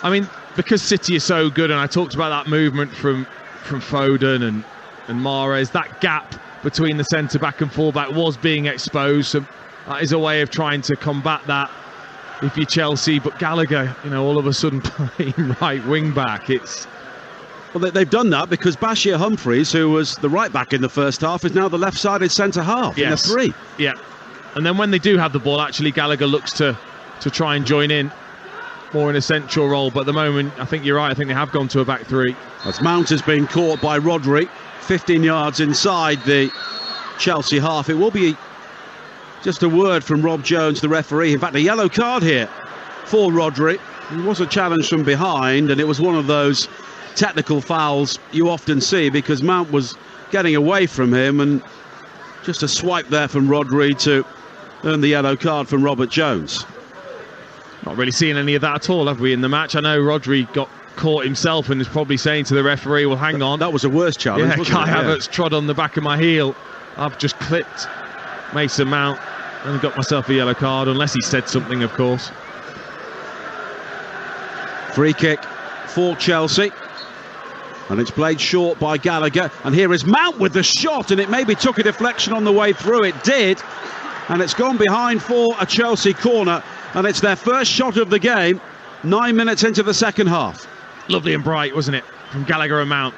I mean, because City is so good, and I talked about that movement from Foden and Mahrez, that gap between the centre-back and full-back was being exposed, so that is a way of trying to combat that if you're Chelsea. But Gallagher, you know, all of a sudden playing right wing-back, it's... Well, they've done that because Bashir Humphreys, who was the right-back in the first half, is now the left-sided centre-half in the three. Yeah, and then when they do have the ball, actually Gallagher looks to try and join in more in a central role, but at the moment I think you're right, I think they have gone to a back three. As Mount has been caught by Rodri, 15 yards inside the Chelsea half. It will be just a word from Rob Jones, the referee. In fact, a yellow card here for Rodri. It was a challenge from behind, and it was one of those technical fouls you often see because Mount was getting away from him, and just a swipe there from Rodri to earn the yellow card from Robert Jones. Not really seeing any of that at all, have we, in the match? I know Rodri got caught himself and is probably saying to the referee, well, hang on. That was a worse challenge, yeah, wasn't Kai it? Havertz trod on the back of my heel. I've just clipped Mason Mount and got myself a yellow card, unless he said something, of course. Free kick for Chelsea, and it's played short by Gallagher, and here is Mount with the shot, and it maybe took a deflection on the way through. It did, and it's gone behind for a Chelsea corner, and it's their first shot of the game 9 minutes into the second half. Lovely and bright, wasn't it, from Gallagher and Mount?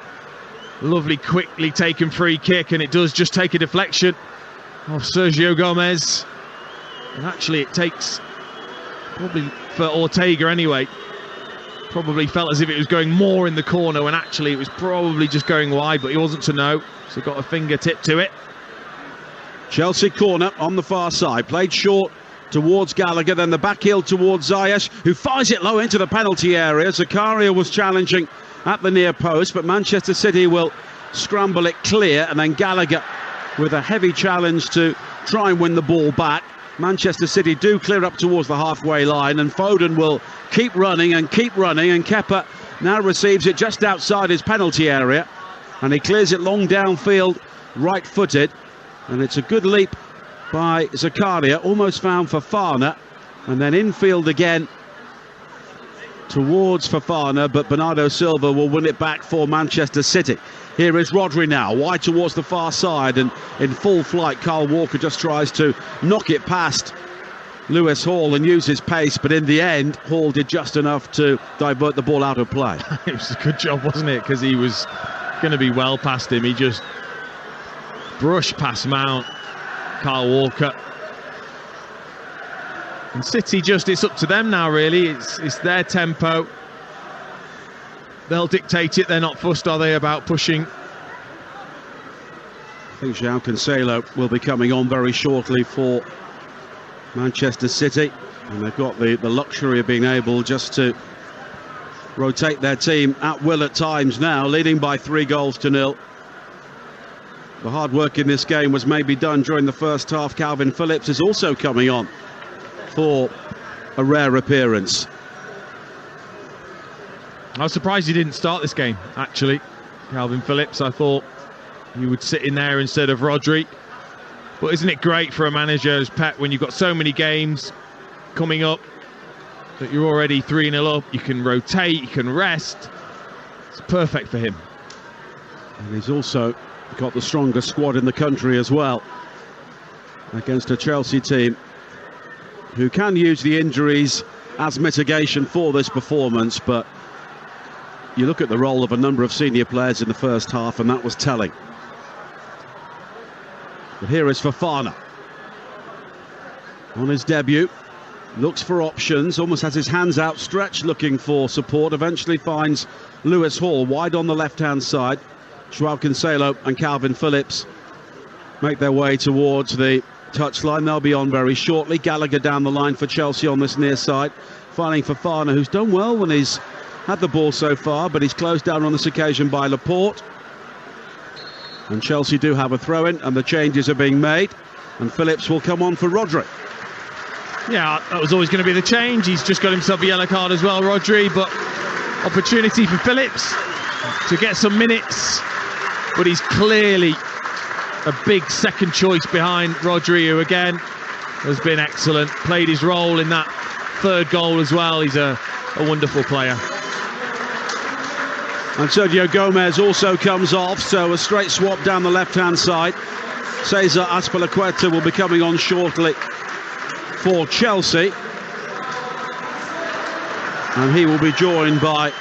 Lovely, quickly taken free kick, and it does just take a deflection of Sergio Gomez, and actually it takes, probably for Ortega anyway, probably felt as if it was going more in the corner when actually it was probably just going wide, but he wasn't to know, so got a fingertip to it. Chelsea corner on the far side, played short towards Gallagher, then the back heel towards Ziyech, who fires it low into the penalty area. Zakaria was challenging at the near post, but Manchester City will scramble it clear, and then Gallagher with a heavy challenge to try and win the ball back. Manchester City do clear up towards the halfway line, and Foden will keep running, and Kepa now receives it just outside his penalty area, and he clears it long downfield, right-footed, and it's a good leap by Zakaria, almost found Fofana, and then infield again towards Fofana, but Bernardo Silva will win it back for Manchester City. Here is Rodri now, wide towards the far side, and in full flight Kyle Walker just tries to knock it past Lewis Hall and use his pace, but in the end Hall did just enough to divert the ball out of play. It was a good job, wasn't it, because he was going to be well past him. He just brushed past Mount, Kyle Walker, and City just, it's up to them now really. It's their tempo, they'll dictate it. They're not fussed, are they, about pushing? I think João Cancelo will be coming on very shortly for Manchester City, and they've got the luxury of being able just to rotate their team at will at times now, leading by 3-0. The hard work in this game was maybe done during the first half. Calvin Phillips is also coming on for a rare appearance. I was surprised he didn't start this game, actually, Calvin Phillips. I thought he would sit in there instead of Rodri. But isn't it great for a manager as Pep, when you've got so many games coming up, that you're already 3-0 up, you can rotate, you can rest. It's perfect for him. And he's also got the strongest squad in the country as well. against a Chelsea team who can use the injuries as mitigation for this performance, but you look at the role of a number of senior players in the first half and that was telling. But here is Fofana on his debut, looks for options, almost has his hands outstretched looking for support, eventually finds Lewis Hall wide on the left hand side. Joao Cancelo and Calvin Phillips make their way towards the touchline. They'll be on very shortly. Gallagher down the line for Chelsea on this near side, finding Fofana, who's done well when he's had the ball so far, but he's closed down on this occasion by Laporte. And Chelsea do have a throw-in, and the changes are being made, and Phillips will come on for Rodri. Yeah, that was always going to be the change. He's just got himself a yellow card as well, Rodri, but opportunity for Phillips to get some minutes, but he's clearly a big second choice behind Rodri, who again has been excellent, played his role in that third goal as well. He's a wonderful player. And Sergio Gomez also comes off, so a straight swap down the left-hand side. Cesar Azpilicueta will be coming on shortly for Chelsea. And he will be joined by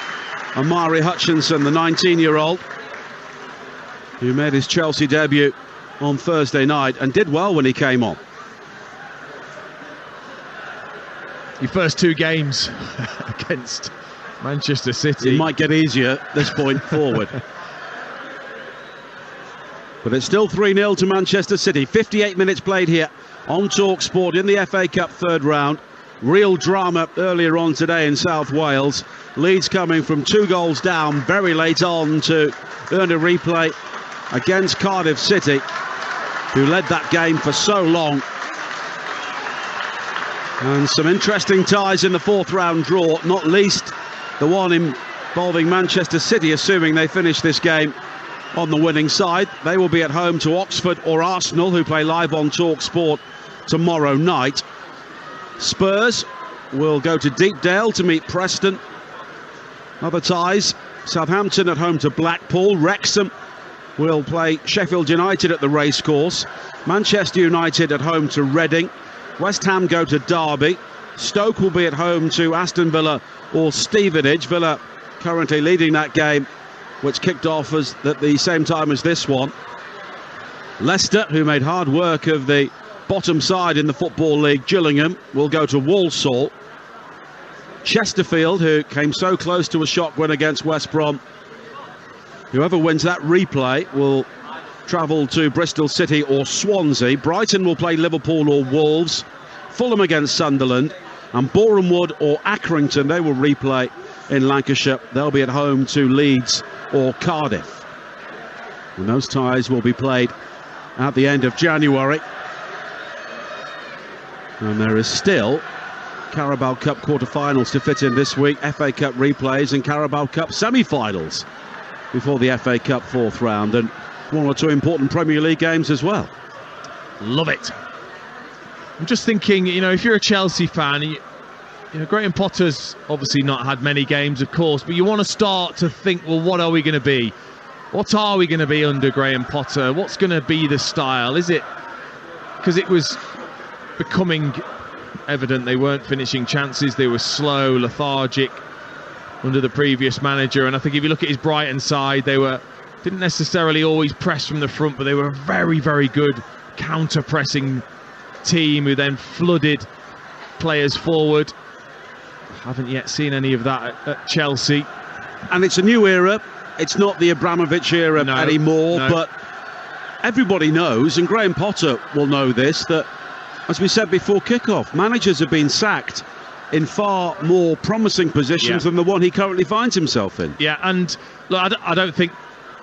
Amari Hutchinson, the 19-year-old, who made his Chelsea debut on Thursday night and did well when he came on. Your first two games against Manchester City. It might get easier this point forward. But it's still 3-0 to Manchester City. 58 minutes played here on Talksport in the FA Cup third round. Real drama earlier on today in South Wales. Leeds coming from 2 goals down very late on to earn a replay against Cardiff City, who led that game for so long. And some interesting ties in the fourth round draw, not least the one involving Manchester City, assuming they finish this game on the winning side. They will be at home to Oxford or Arsenal, who play live on Talksport tomorrow night. Spurs will go to Deepdale to meet Preston. Other ties: Southampton at home to Blackpool. Wrexham will play Sheffield United at the racecourse. Manchester United at home to Reading. West Ham go to Derby. Stoke will be at home to Aston Villa or Stevenage. Villa currently leading that game, which kicked off at the same time as this one. Leicester, who made hard work of the bottom side in the Football League, Gillingham, will go to Walsall. Chesterfield, who came so close to a shock win against West Brom, whoever wins that replay will travel to Bristol City or Swansea. Brighton will play Liverpool or Wolves. Fulham against Sunderland. And Boreham Wood or Accrington, they will replay in Lancashire. They'll be at home to Leeds or Cardiff. And those ties will be played at the end of January. And there is still Carabao Cup quarter-finals to fit in this week, FA Cup replays and Carabao Cup semi-finals before the FA Cup fourth round, and 1 or 2 important Premier League games as well. Love it. I'm just thinking, if you're a Chelsea fan, Graham Potter's obviously not had many games, of course, but you want to start to think, well, what are we going to be? What are we going to be under Graham Potter? What's going to be the style? Is it because it was becoming evident they weren't finishing chances, they were slow, lethargic under the previous manager? And I think if you look at his Brighton side, they didn't necessarily always press from the front, but they were a very, very good counter-pressing team who then flooded players forward. Haven't yet seen any of that at Chelsea. And it's a new era. It's not the Abramovich era anymore, but everybody knows, and Graham Potter will know this, that, as we said before kick-off, managers have been sacked in far more promising positions than the one he currently finds himself in. Yeah, and look, I don't think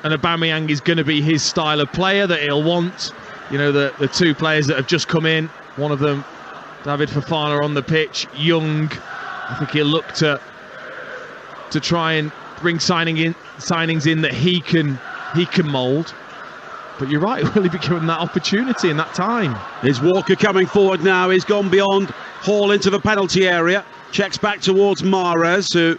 an Aubameyang is going to be his style of player that he'll want. The 2 players that have just come in, one of them, David Fofana, on the pitch, young. I think he'll look to try and bring signings in that he can mould. But you're right, will he be given that opportunity and that time? Is Walker coming forward now? He's gone beyond Hall into the penalty area. Checks back towards Mahrez, who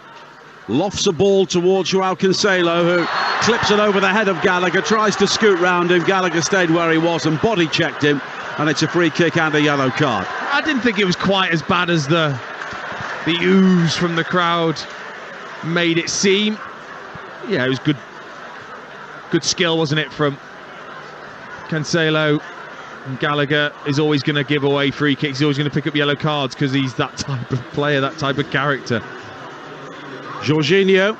lofts a ball towards Joao Cancelo, who clips it over the head of Gallagher, tries to scoot round him. Gallagher stayed where he was and body checked him and it's a free kick and a yellow card. I didn't think it was quite as bad as the ooze from the crowd made it seem. Yeah, it was good skill, wasn't it, from Cancelo. And Gallagher is always going to give away free kicks. He's always going to pick up yellow cards because he's that type of player, that type of character. Jorginho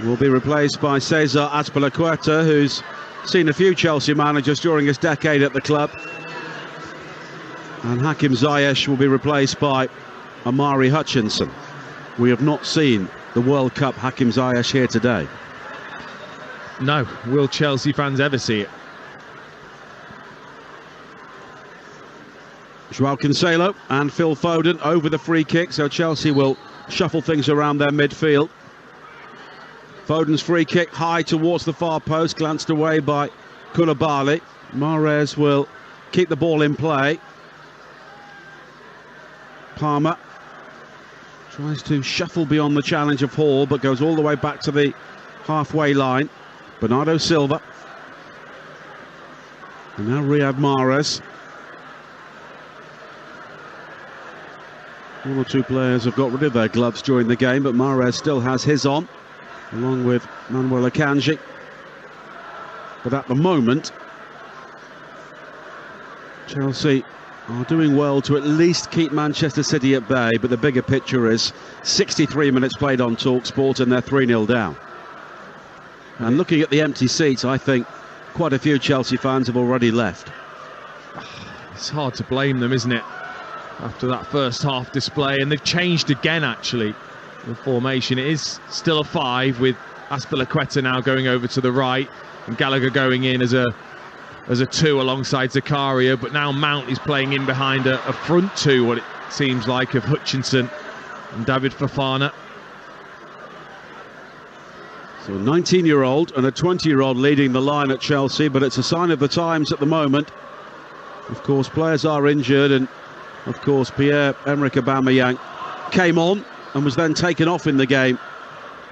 will be replaced by Cesar Azpilicueta, who's seen a few Chelsea managers during his decade at the club. And Hakim Ziyech will be replaced by Amari Hutchinson. We have not seen the World Cup Hakim Ziyech here today. No, will Chelsea fans ever see it? Joao Cancelo and Phil Foden over the free kick, so Chelsea will shuffle things around their midfield. Foden's free kick high towards the far post, glanced away by Koulibaly. Mahrez will keep the ball in play. Palmer tries to shuffle beyond the challenge of Hall, but goes all the way back to the halfway line. Bernardo Silva. And now Riyad Mahrez. One or two players have got rid of their gloves during the game, but Mahrez still has his on, along with Manuel Akanji. But at the moment, Chelsea are doing well to at least keep Manchester City at bay, but the bigger picture is 63 minutes played on Talksport and they're 3-0 down. And looking at the empty seats, I think quite a few Chelsea fans have already left. It's hard to blame them, isn't it? After that first half display, and they've changed again actually the formation. It is still a 5 with Azpilicueta now going over to the right and Gallagher going in as a 2 alongside Zakaria, but now Mount is playing in behind a front 2, what it seems like, of Hutchinson and David Fofana. So a 19-year-old and a 20-year-old leading the line at Chelsea, but it's a sign of the times at the moment. Of course, players are injured, and of course, Pierre-Emerick Aubameyang came on and was then taken off in the game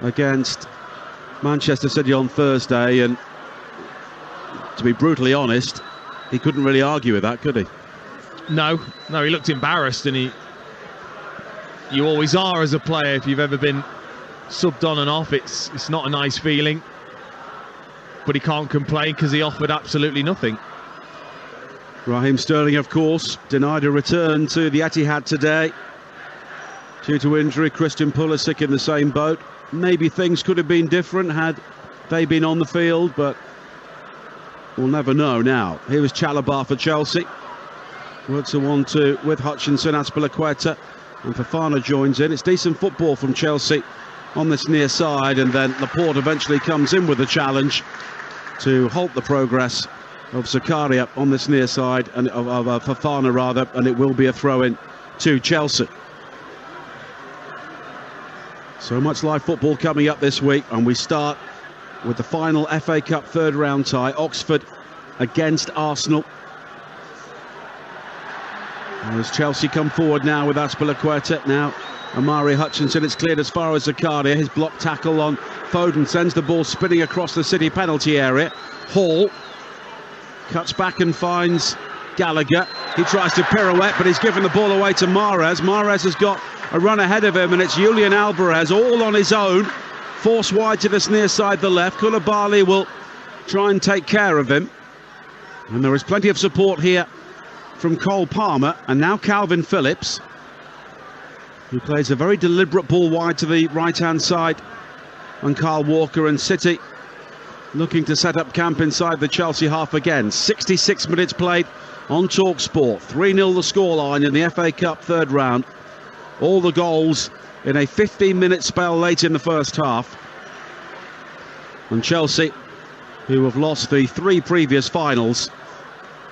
against Manchester City on Thursday. And to be brutally honest, he couldn't really argue with that, could he? No, he looked embarrassed, and you always are as a player if you've ever been subbed on and off. It's not a nice feeling, but he can't complain because he offered absolutely nothing. Raheem Sterling, of course, denied a return to the Etihad today due to injury. Christian Pulisic in the same boat. Maybe things could have been different had they been on the field, but we'll never know now. Here was Chalobah for Chelsea. Works a 1-2 with Hutchinson, Azpilicueta, and Fofana joins in. It's decent football from Chelsea on this near side, and then Laporte eventually comes in with a challenge to halt the progress of Zakaria on this near side, and of Fofana rather, and it will be a throw-in to Chelsea. So much live football coming up this week, and we start with the final FA Cup third round tie, Oxford against Arsenal. As Chelsea come forward now with Azpilicueta, now Amari Hutchinson, it's cleared as far as Zakaria. His block tackle on Foden sends the ball spinning across the City penalty area. Hall cuts back and finds Gallagher. He tries to pirouette, but he's given the ball away to Mahrez. Mahrez has got a run ahead of him, and it's Julian Alvarez all on his own. Forced wide to this near side, the left. Koulibaly will try and take care of him. And there is plenty of support here from Cole Palmer, and now Calvin Phillips, who plays a very deliberate ball wide to the right-hand side on Kyle Walker, and City looking to set up camp inside the Chelsea half again. 66 minutes played on Talksport. 3-0 the scoreline in the FA Cup third round. All the goals in a 15-minute spell late in the first half. And Chelsea, who have lost the 3 previous finals,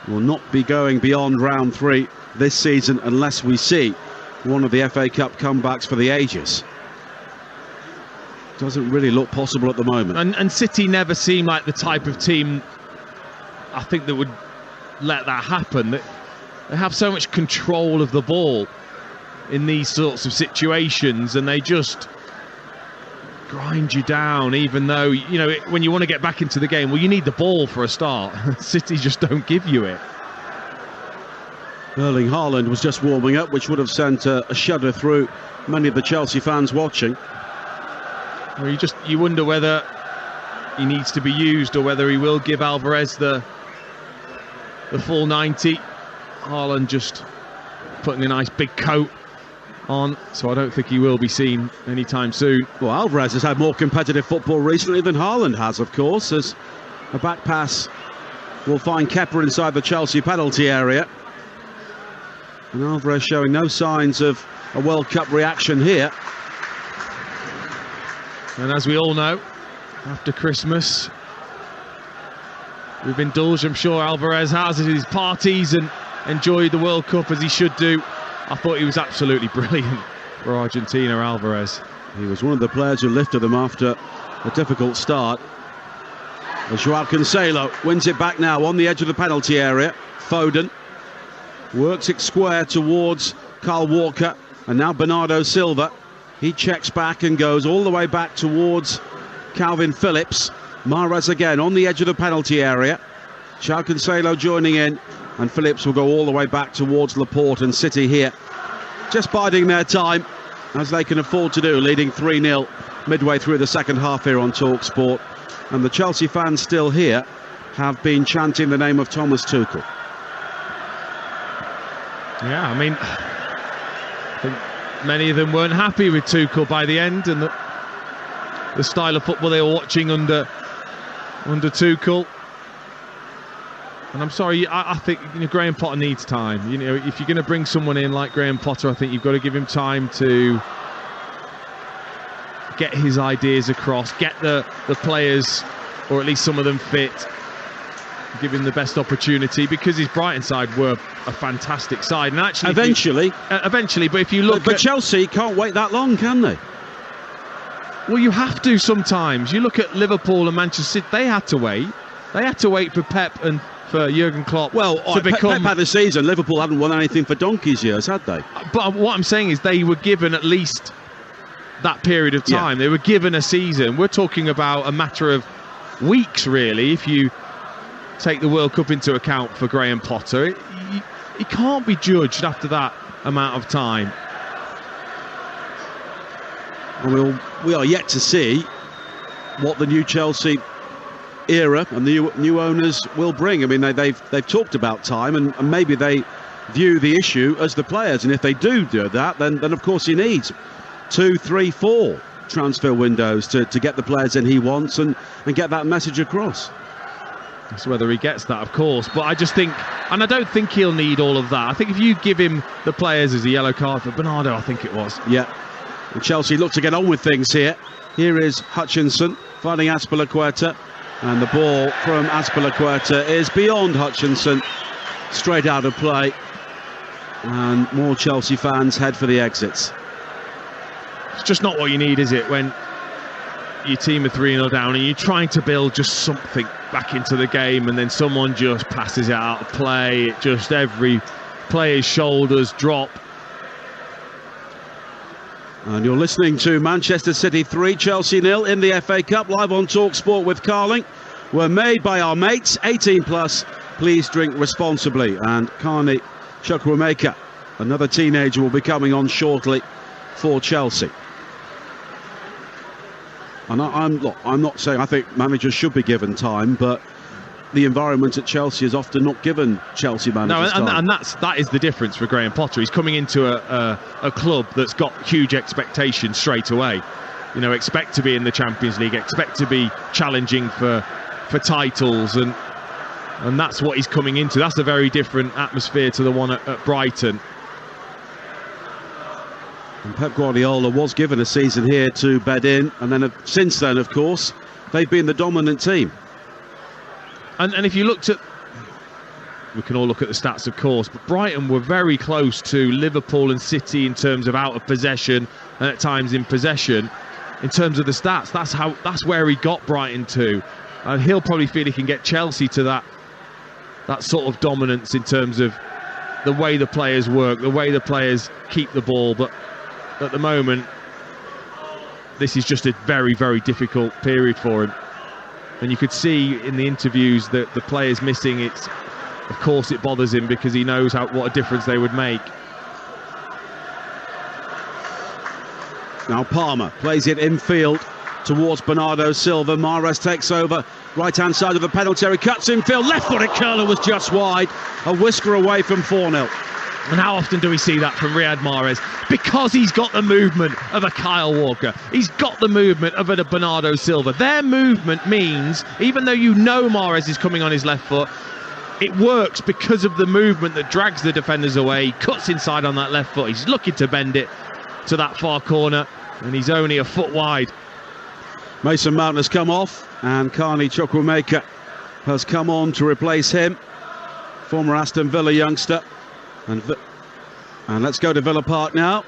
will not be going beyond round 3 this season unless we see one of the FA Cup comebacks for the ages. Doesn't really look possible at the moment. And City never seem like the type of team, I think, that would let that happen. They have so much control of the ball in these sorts of situations, and they just grind you down, even though, you know, when you want to get back into the game, well, you need the ball for a start. City just don't give you it. Erling Haaland was just warming up, which would have sent a shudder through many of the Chelsea fans watching. Well, you wonder whether he needs to be used or whether he will give Alvarez the full 90. Haaland just putting a nice big coat on, so I don't think he will be seen anytime soon. Well, Alvarez has had more competitive football recently than Haaland has, of course, as a back pass will find Kepa inside the Chelsea penalty area. And Alvarez showing no signs of a World Cup reaction here. And as we all know, after Christmas, we've indulged, I'm sure Alvarez has, at his parties and enjoyed the World Cup as he should do. I thought he was absolutely brilliant for Argentina, Alvarez. He was one of the players who lifted them after a difficult start. As Joao Cancelo wins it back now on the edge of the penalty area. Foden works it square towards Kyle Walker, and now Bernardo Silva. He checks back and goes all the way back towards Calvin Phillips. Mahrez again on the edge of the penalty area. Joao Cancelo joining in, and Phillips will go all the way back towards Laporte and City here. Just biding their time, as they can afford to do, leading 3-0 midway through the second half here on Talksport. And the Chelsea fans still here have been chanting the name of Thomas Tuchel. Yeah, I mean, I think many of them weren't happy with Tuchel by the end, and the style of football they were watching under Tuchel. And I'm sorry, I think Graham Potter needs time. If you're going to bring someone in like Graham Potter, I think you've got to give him time to get his ideas across, get the players, or at least some of them, fit, give him the best opportunity, because his Brighton side were a fantastic side. And actually, eventually, but if you look but Chelsea can't wait that long, can they? Well, you have to sometimes. You look at Liverpool and Manchester City, they had to wait. They had to wait for Pep and for Jurgen Klopp to become... Pep had the season. Liverpool hadn't won anything for donkey's years, had they? But what I'm saying is they were given at least that period of time. Yeah. They were given a season. We're talking about a matter of weeks, really, if you take the World Cup into account for Graham Potter. He can't be judged after that amount of time. We are yet to see what the new Chelsea era and the new owners will bring. I mean, they've talked about time, and maybe they view the issue as the players. And if they do that, then of course he needs 2, 3, 4 transfer windows to get the players in he wants and get that message across. That's whether he gets that, of course. But I just think, and I don't think he'll need all of that. I think if you give him the players as a yellow card for Bernardo, I think it was. Yeah. And Chelsea look to get on with things here. Here is Hutchinson finding Azpilicueta. And the ball from Azpilicueta is beyond Hutchinson, straight out of play. And more Chelsea fans head for the exits. It's just not what you need, is it, when your team are 3-0 down and you're trying to build just something back into the game, and then someone just passes it out of play. It just, every player's shoulders drop. And you're listening to Manchester City 3, Chelsea 0 in the FA Cup, live on Talksport with Carling. We're made by our mates, 18 plus. Please drink responsibly. And Carney Chukwuemeka, another teenager, will be coming on shortly for Chelsea. And I'm not saying I think managers should be given time, but the environment at Chelsea is often not given Chelsea managers time. And that is the difference for Graham Potter. He's coming into a club that's got huge expectations straight away. Expect to be in the Champions League, expect to be challenging for titles, and that's what he's coming into. That's a very different atmosphere to the one at Brighton. And Pep Guardiola was given a season here to bed in, and then since then, of course, they've been the dominant team. And if you looked at, we can all look at the stats, of course, but Brighton were very close to Liverpool and City in terms of out of possession and at times in possession. In terms of the stats, that's where he got Brighton to, and he'll probably feel he can get Chelsea to that sort of dominance in terms of the way the players work, the way the players keep the ball. But at the moment, this is just a very, very difficult period for him. And you could see in the interviews that the players missing of course it bothers him, because he knows what a difference they would make. Now Palmer plays it infield towards Bernardo Silva. Mahrez takes over, right-hand side of the penalty area, cuts infield, left-footed curler was just wide, a whisker away from 4-0. And how often do we see that from Riyad Mahrez? Because he's got the movement of a Kyle Walker. He's got the movement of a Bernardo Silva. Their movement means, even though you know Mahrez is coming on his left foot, it works because of the movement that drags the defenders away. He cuts inside on that left foot. He's looking to bend it to that far corner, and he's only a foot wide. Mason Mount has come off, and Carney Chukwuemeka has come on to replace him. Former Aston Villa youngster. And let's go to Villa Park now.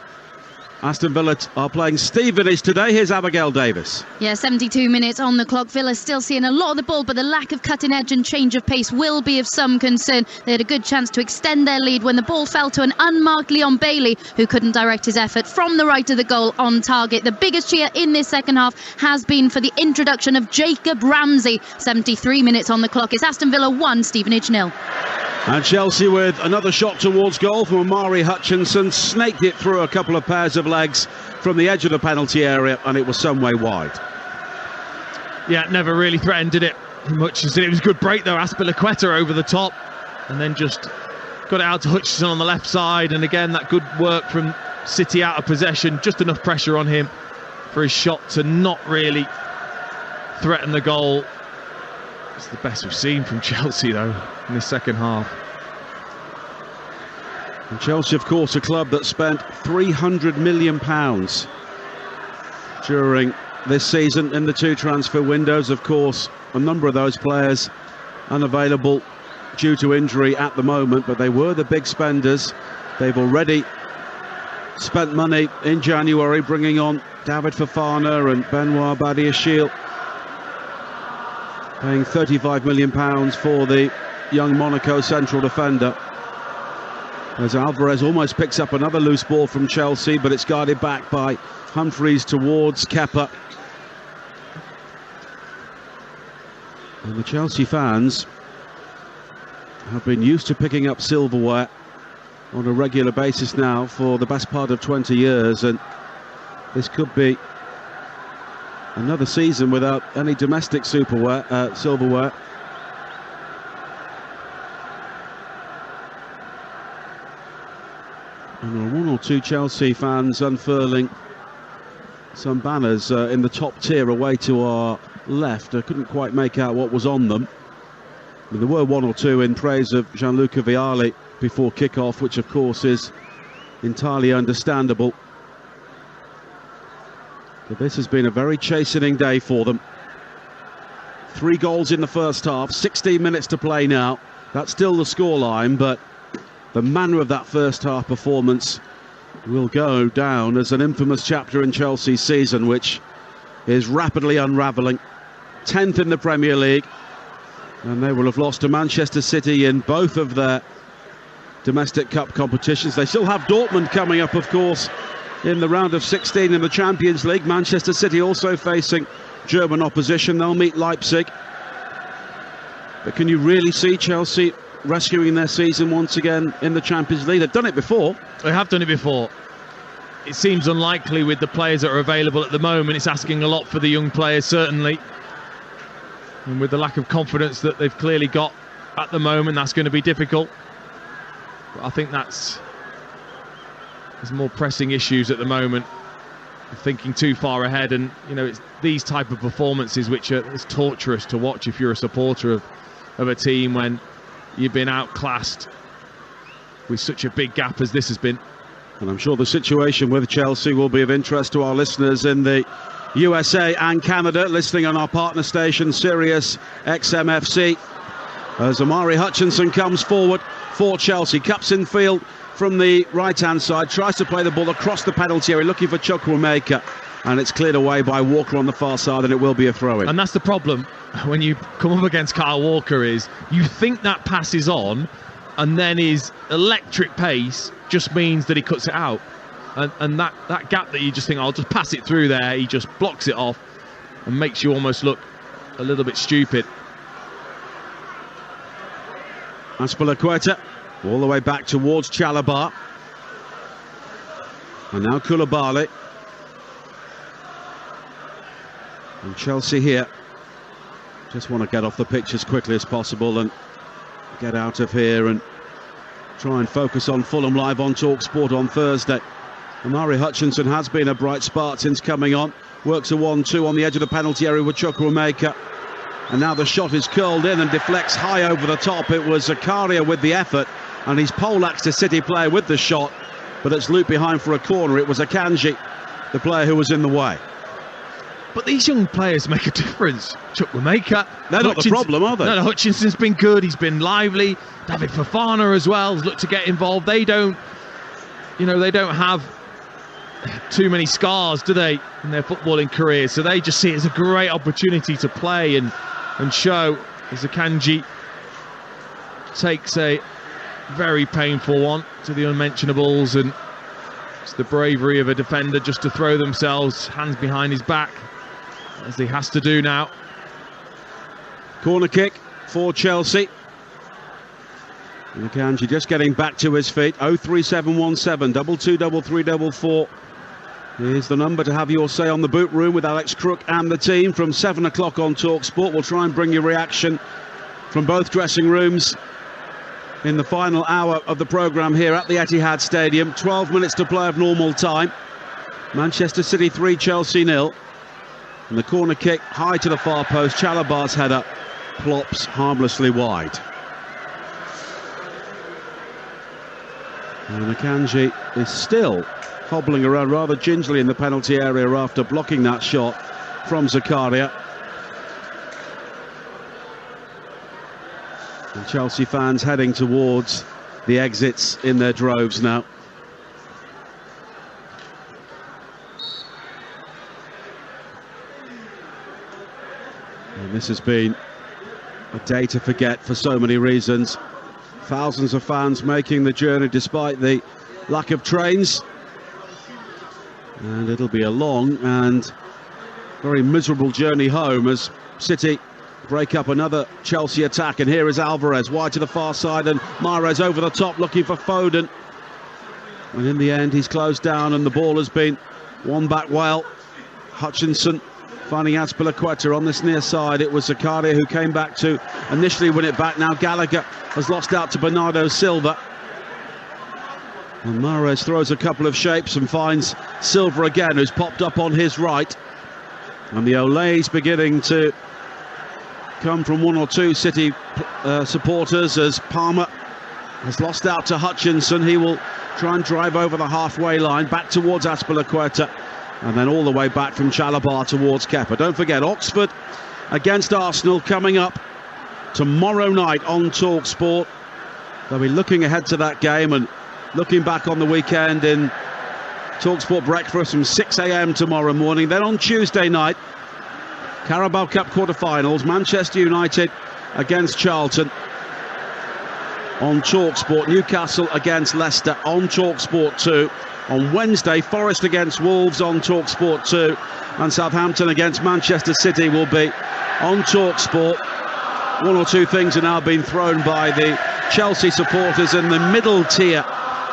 Aston Villa are playing Stevenage today. Here's Abigail Davis. Yeah, 72 minutes on the clock. Villa still seeing a lot of the ball, but the lack of cutting edge and change of pace will be of some concern. They had a good chance to extend their lead when the ball fell to an unmarked Leon Bailey, who couldn't direct his effort from the right of the goal on target. The biggest cheer in this second half has been for the introduction of Jacob Ramsey. 73 minutes on the clock. It's Aston Villa 1, Stevenage 0. And Chelsea with another shot towards goal from Omari Hutchinson. Snaked it through a couple of pairs of legs from the edge of the penalty area, and it was some way wide. Yeah, never really threatened, did it? Much as it was a good break though. Azpilicueta over the top, and then just got it out to Hutchinson on the left side. And again, that good work from City out of possession. Just enough pressure on him for his shot to not really threaten the goal. It's the best we've seen from Chelsea though in this second half. And Chelsea, of course, a club that spent £300 million during this season in the two transfer windows. Of course, a number of those players unavailable due to injury at the moment, but they were the big spenders. They've already spent money in January, bringing on David Fofana and Benoit Badiashile, paying £35 million for the young Monaco central defender. As Alvarez almost picks up another loose ball from Chelsea, but it's guarded back by Humphreys towards Kepa. And the Chelsea fans have been used to picking up silverware on a regular basis now for the best part of 20 years, and this could be another season without any domestic silverware. And there are one or two Chelsea fans unfurling some banners in the top tier away to our left. I couldn't quite make out what was on them. But there were one or two in praise of Gianluca Vialli before kick-off, which of course is entirely understandable. But this has been a very chastening day for them. 3 goals in the first half, 16 minutes to play now. That's still the scoreline, but the manner of that first half performance will go down as an infamous chapter in Chelsea's season, which is rapidly unravelling. 10th in the Premier League, and they will have lost to Manchester City in both of their domestic cup competitions. They still have Dortmund coming up, of course, in the round of 16 in the Champions League. Manchester City also facing German opposition. They'll meet Leipzig. But can you really see Chelsea rescuing their season once again in the Champions League? They've done it before. They have done it before. It seems unlikely with the players that are available at the moment. It's asking a lot for the young players, certainly. And with the lack of confidence that they've clearly got at the moment, that's going to be difficult. But I think there's more pressing issues at the moment. Thinking too far ahead, and you know, it's these type of performances which are it's torturous to watch if you're a supporter of a team when you've been outclassed with such a big gap as this has been. And I'm sure the situation with Chelsea will be of interest to our listeners in the USA and Canada, listening on our partner station Sirius XMFC, as Omari Hutchinson comes forward for Chelsea, cups in field from the right-hand side, tries to play the ball across the penalty area, looking for Chukwuemeka, and it's cleared away by Walker on the far side, and it will be a throw-in. And that's the problem when you come up against Kyle Walker, is you think that pass is on, and then his electric pace just means that he cuts it out. And that gap that you just think, I'll just pass it through there, he just blocks it off and makes you almost look a little bit stupid. Azpilicueta all the way back towards Chalobah. And now Koulibaly. And Chelsea here just want to get off the pitch as quickly as possible and get out of here and try and focus on Fulham live on Talksport on Thursday. Omari Hutchinson has been a bright spark since coming on. Works a 1-2 on the edge of the penalty area with Chukwuemeka. And now the shot is curled in and deflects high over the top. It was Zakaria with the effort, and he's poleaxed a City player with the shot, but it's looped behind for a corner. It was Akanji, the player who was in the way. But these young players make a difference. Chukwuemeka, they're not the problem, are they? No, Hutchinson's been good. He's been lively. David Fofana as well has looked to get involved. They don't have too many scars, do they, in their footballing careers? So they just see it as a great opportunity to play and show, as Akanji takes a very painful one to the unmentionables, and it's the bravery of a defender just to throw themselves hands behind his back, as he has to do now. Corner kick for Chelsea. And Akanji just getting back to his feet. 03717 223344 is the number to have your say on the boot room with Alex Crook and the team from 7 o'clock on Talksport. We'll try and bring you reaction from both dressing rooms in the final hour of the programme here at the Etihad Stadium. 12 minutes to play of normal time. Manchester City 3, Chelsea 0. And the corner kick high to the far post. Chalobah's header plops harmlessly wide. And Akanji is still hobbling around rather gingerly in the penalty area after blocking that shot from Zakaria. And Chelsea fans heading towards the exits in their droves now. And this has been a day to forget for so many reasons. Thousands of fans making the journey despite the lack of trains. And it'll be a long and very miserable journey home as City break up another Chelsea attack. And here is Alvarez wide to the far side, and Mahrez over the top looking for Foden. And in the end he's closed down and the ball has been won back well. Hutchinson finding Azpilicueta on this near side. It was Zakaria who came back to initially win it back. Now Gallagher has lost out to Bernardo Silva. And Mahrez throws a couple of shapes and finds Silva again, who's popped up on his right. And the Ole's beginning to come from one or two City supporters as Palmer has lost out to Hutchinson. He will try and drive over the halfway line back towards Azpilicueta, and then all the way back from Chalobah towards Kepa. Don't forget, Oxford against Arsenal coming up tomorrow night on Talksport. They'll be looking ahead to that game and looking back on the weekend in Talksport breakfast from 6 a.m. tomorrow morning. Then on Tuesday night, Carabao Cup quarter-finals, Manchester United against Charlton on Talksport. Newcastle against Leicester on Talksport 2. On Wednesday, Forest against Wolves on Talksport 2. And Southampton against Manchester City will be on Talksport. One or two things are now being thrown by the Chelsea supporters in the middle tier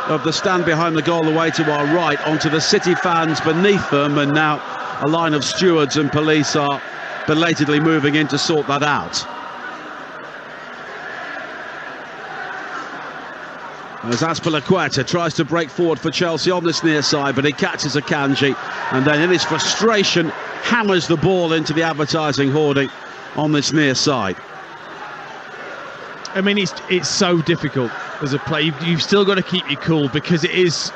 of the stand behind the goal away to our right onto the City fans beneath them, and now a line of stewards and police are belatedly moving in to sort that out. As Azpilicueta tries to break forward for Chelsea on this near side, but he catches Akanji and then in his frustration hammers the ball into the advertising hoarding on this near side. I mean, it's so difficult as a player. You've still got to keep your cool, because it is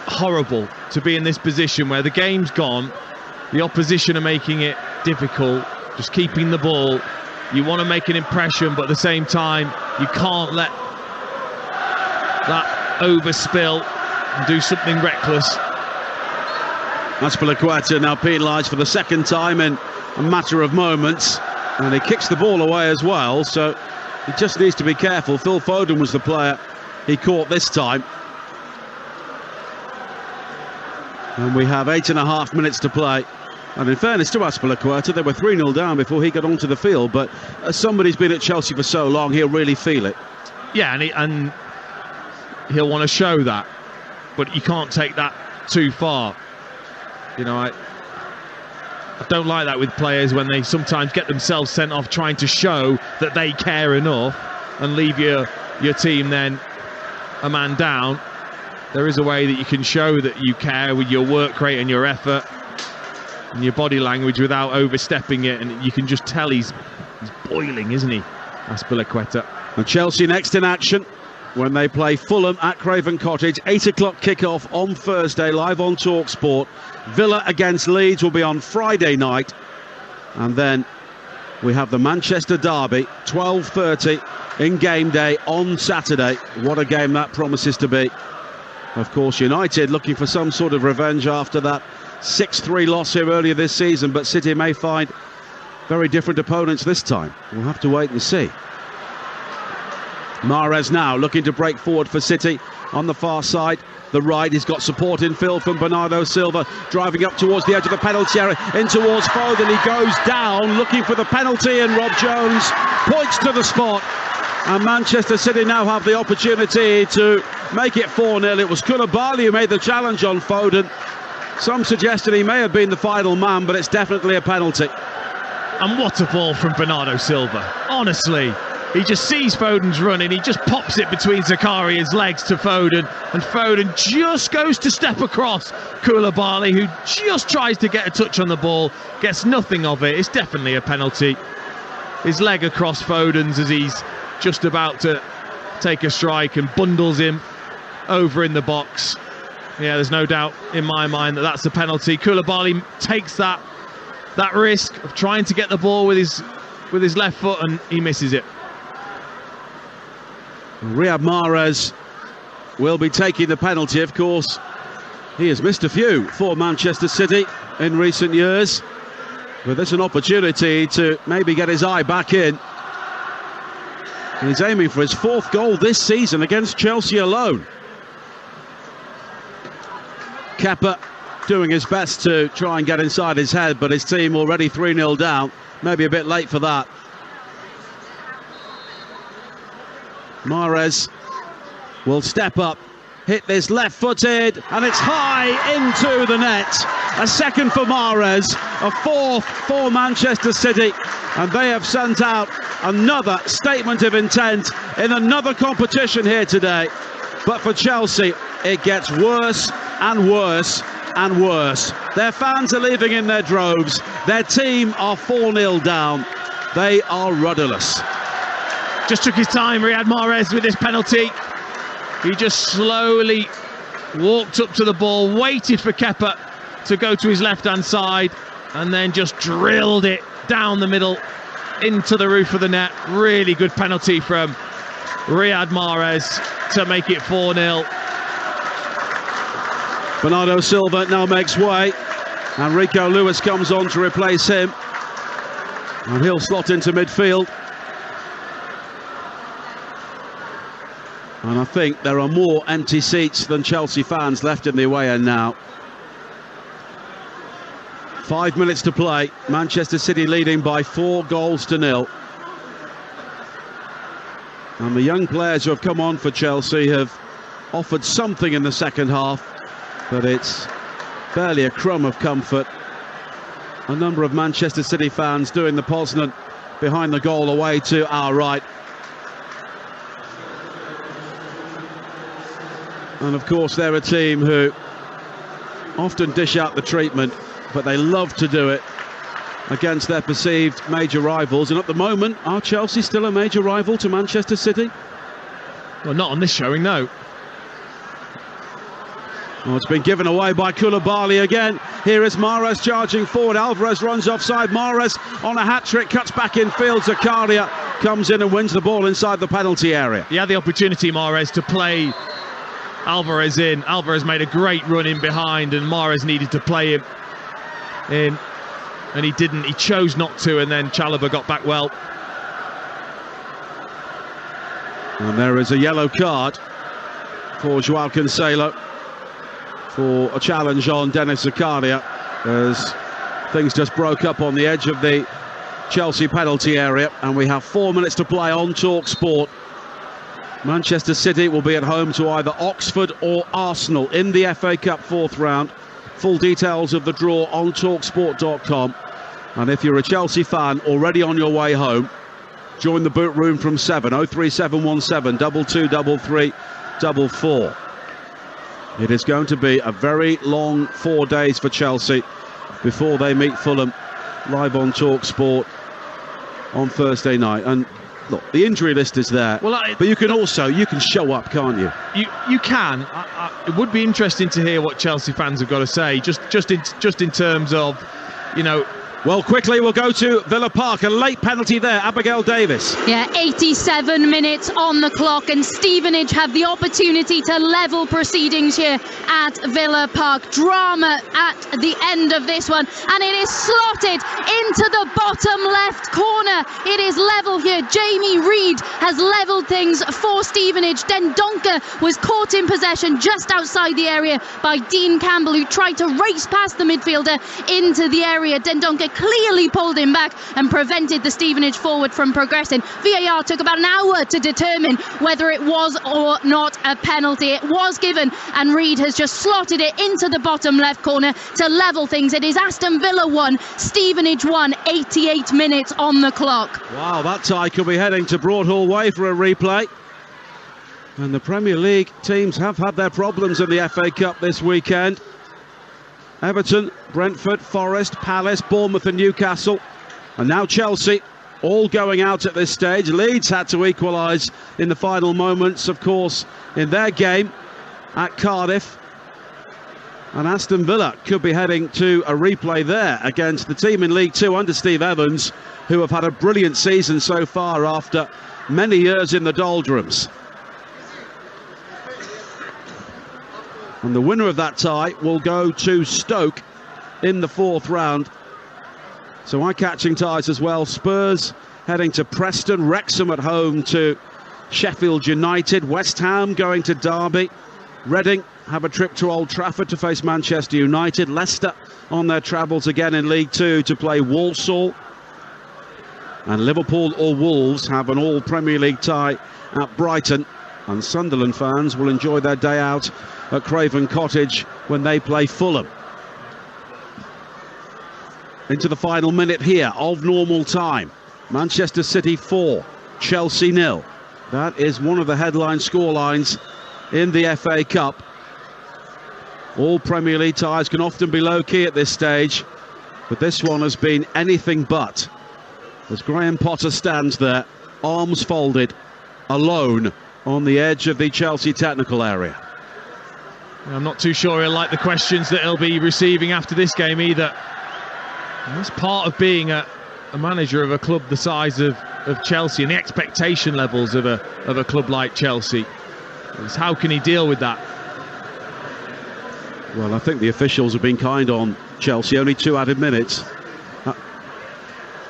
horrible to be in this position where the game's gone, the opposition are making it difficult, just keeping the ball. You want to make an impression, but at the same time, you can't let that overspill and do something reckless. Azpilicueta now penalised for the second time in a matter of moments, and he kicks the ball away as well, so he just needs to be careful. Phil Foden was the player he caught this time. And we have 8.5 minutes to play. And in fairness to Azpilicueta, they were 3-0 down before he got onto the field, but as somebody's been at Chelsea for so long, he'll really feel it. Yeah, and he'll want to show that, but you can't take that too far. You know, I don't like that with players when they sometimes get themselves sent off trying to show that they care enough and leave your team then a man down. There is a way that you can show that you care with your work rate and your effort and your body language without overstepping it, and you can just tell he's boiling, isn't he, Azpilicueta. And Chelsea next in action when they play Fulham at Craven Cottage. 8 o'clock kickoff on Thursday, live on Talksport. Villa against Leeds will be on Friday night. And then we have the Manchester derby, 12:30 in game day on Saturday. What a game that promises to be. Of course, United looking for some sort of revenge after that 6-3 loss here earlier this season, but City may find very different opponents this time. We'll have to wait and see. Mahrez now looking to break forward for City on the far side. The right, he's got support in field from Bernardo Silva, driving up towards the edge of the penalty area, in towards Foden. He goes down looking for the penalty, and Rob Jones points to the spot. And Manchester City now have the opportunity to make it 4-0. It was Koulibaly who made the challenge on Foden. Some suggested he may have been the final man, but it's definitely a penalty. And what a ball from Bernardo Silva. Honestly, he just sees Foden's running, he just pops it between Zakaria's legs to Foden, and Foden just goes to step across Koulibaly, who just tries to get a touch on the ball, gets nothing of it. It's definitely a penalty. His leg across Foden's as he's just about to take a strike and bundles him over in the box. Yeah, there's no doubt in my mind that that's a penalty. Koulibaly takes that risk of trying to get the ball with his left foot, and he misses it. Riyad Mahrez will be taking the penalty. Of course, he has missed a few for Manchester City in recent years, but there's an opportunity to maybe get his eye back in. And he's aiming for his 4th goal this season against Chelsea alone. Kepa doing his best to try and get inside his head, but his team already 3-0 down. Maybe a bit late for that. Mahrez will step up, hit this left-footed, and it's high into the net. A second for Mahrez, a 4th for Manchester City, and they have sent out another statement of intent in another competition here today. But for Chelsea, it gets worse and worse and worse. Their fans are leaving in their droves. Their team are 4-0 down. They are rudderless. Just took his time, Riyad Mahrez, with this penalty. He just slowly walked up to the ball, waited for Kepa to go to his left-hand side, and then just drilled it down the middle into the roof of the net. Really good penalty from Riyad Mahrez to make it 4-0. Bernardo Silva now makes way, and Rico Lewis comes on to replace him, and he'll slot into midfield. And I think there are more empty seats than Chelsea fans left in the away end now. 5 minutes to play. Manchester City leading by 4-0. And the young players who have come on for Chelsea have offered something in the second half, but it's barely a crumb of comfort. A number of Manchester City fans doing the Poznan behind the goal away to our right. And of course they're a team who often dish out the treatment, but they love to do it against their perceived major rivals. And at the moment, are Chelsea still a major rival to Manchester City? Well, not on this showing, no. Oh, it's been given away by Koulibaly again. Here is Mahrez charging forward. Alvarez runs offside. Mahrez on a hat-trick, cuts back in field. Zakaria comes in and wins the ball inside the penalty area. He had the opportunity, Mahrez, to play Alvarez in. Alvarez made a great run in behind, and Mahrez needed to play him in, and he didn't. He chose not to, and then Chalobah got back well. And there is a yellow card for Joao Cancelo for a challenge on Denis Zakaria, as things just broke up on the edge of the Chelsea penalty area, and we have 4 minutes to play on Talksport. Manchester City will be at home to either Oxford or Arsenal in the FA Cup fourth round. Full details of the draw on Talksport.com. And if you're a Chelsea fan already on your way home, join the boot room from 7 03717 223344. It is going to be a very long 4 days for Chelsea before they meet Fulham live on Talksport on Thursday night. And look, the injury list is there, but you can show up, can't you? You can. It would be interesting to hear what Chelsea fans have got to say, just in terms of, you know. Well, quickly, we'll go to Villa Park. A late penalty there, Abigail Davis. Yeah, 87 minutes on the clock, and Stevenage have the opportunity to level proceedings here at Villa Park. Drama at the end of this one, and it is slotted into the bottom left corner. It is level here. Jamie Reid has levelled things for Stevenage. Dendoncker was caught in possession just outside the area by Dean Campbell, who tried to race past the midfielder into the area. Dendoncker clearly pulled him back and prevented the Stevenage forward from progressing. VAR took about an hour to determine whether it was or not a penalty. It was given, and Reid has just slotted it into the bottom left corner to level things. It is Aston Villa 1, Stevenage 1, 88 minutes on the clock. Wow, that tie could be heading to Broadhall Way for a replay. And the Premier League teams have had their problems in the FA Cup this weekend. Everton, Brentford, Forest, Palace, Bournemouth and Newcastle. And now Chelsea, all going out at this stage. Leeds had to equalise in the final moments, of course, in their game at Cardiff. And Aston Villa could be heading to a replay there against the team in League Two under Steve Evans, who have had a brilliant season so far after many years in the doldrums. And the winner of that tie will go to Stoke in the fourth round. So eye-catching ties as well. Spurs heading to Preston, Wrexham at home to Sheffield United, West Ham going to Derby, Reading have a trip to Old Trafford to face Manchester United, Leicester on their travels again in League Two to play Walsall, and Liverpool or Wolves have an all Premier League tie at Brighton. And Sunderland fans will enjoy their day out at Craven Cottage when they play Fulham. Into the final minute here of normal time. Manchester City 4, Chelsea 0. That is one of the headline scorelines in the FA Cup. All Premier League ties can often be low-key at this stage, but this one has been anything but. As Graham Potter stands there, arms folded, alone on the edge of the Chelsea technical area. I'm not too sure he'll like the questions that he'll be receiving after this game either. And that's part of being a manager of a club the size of Chelsea and the expectation levels of a club like Chelsea. Is how can he deal with that? Well, I think the officials have been kind on Chelsea, only 2 added minutes.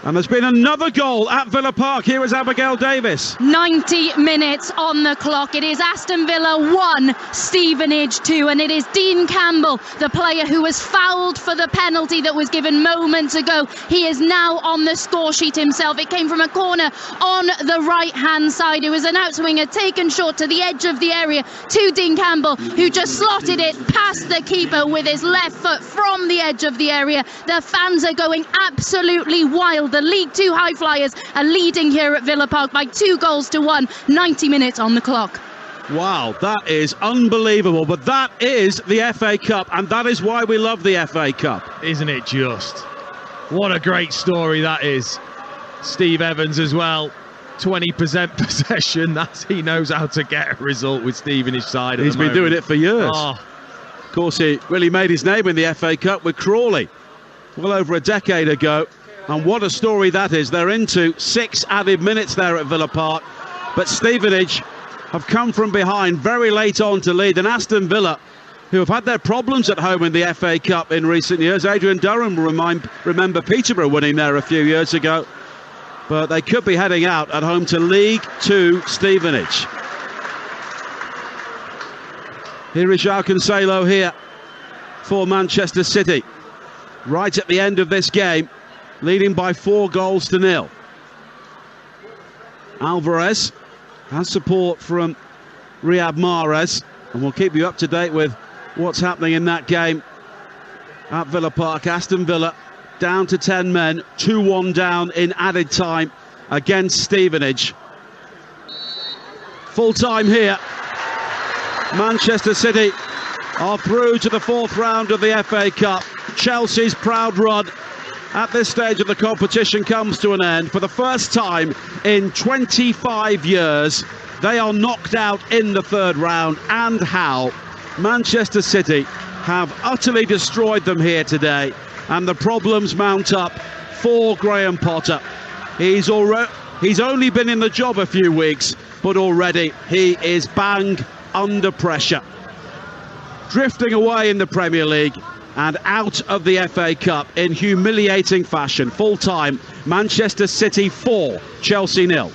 And there's been another goal at Villa Park. Here is Abigail Davis. 90 minutes on the clock. It is Aston Villa 1, Stevenage 2, and it is Dean Campbell, the player who was fouled for the penalty that was given moments ago. He is now on the score sheet himself. It came from a corner on the right-hand side. It was an outswinger taken short to the edge of the area to Dean Campbell, who just slotted it past the keeper with his left foot from the edge of the area. The fans are going absolutely wild. The League Two High Flyers are leading here at Villa Park by 2-1, 90 minutes on the clock. Wow, that is unbelievable, but that is the FA Cup, and that is why we love the FA Cup. Isn't it just? What a great story that is. Steve Evans as well, 20% possession. He knows how to get a result with Stevenage side. He's been doing it for years. Oh. Of course, he really made his name in the FA Cup with Crawley well over a decade ago. And what a story that is. They're into 6 added minutes there at Villa Park. But Stevenage have come from behind very late on to lead. And Aston Villa, who have had their problems at home in the FA Cup in recent years. Adrian Durham will remember Peterborough winning there a few years ago. But they could be heading out at home to League Two Stevenage. Here is João Cancelo here for Manchester City. Right at the end of this game, leading by 4-0. Alvarez and support from Riyad Mahrez, and we'll keep you up to date with what's happening in that game at Villa Park. Aston Villa down to 10 men, 2-1 down in added time against Stevenage. Full time here. Manchester City are through to the fourth round of the FA Cup. Chelsea's proud run at this stage of the competition comes to an end. For the first time in 25 years, they are knocked out in the third round. And how? Manchester City have utterly destroyed them here today, and the problems mount up for Graham Potter. He's only been in the job a few weeks, but already he is bang under pressure. Drifting away in the Premier League and out of the FA Cup in humiliating fashion. Full time, Manchester City 4, Chelsea 0.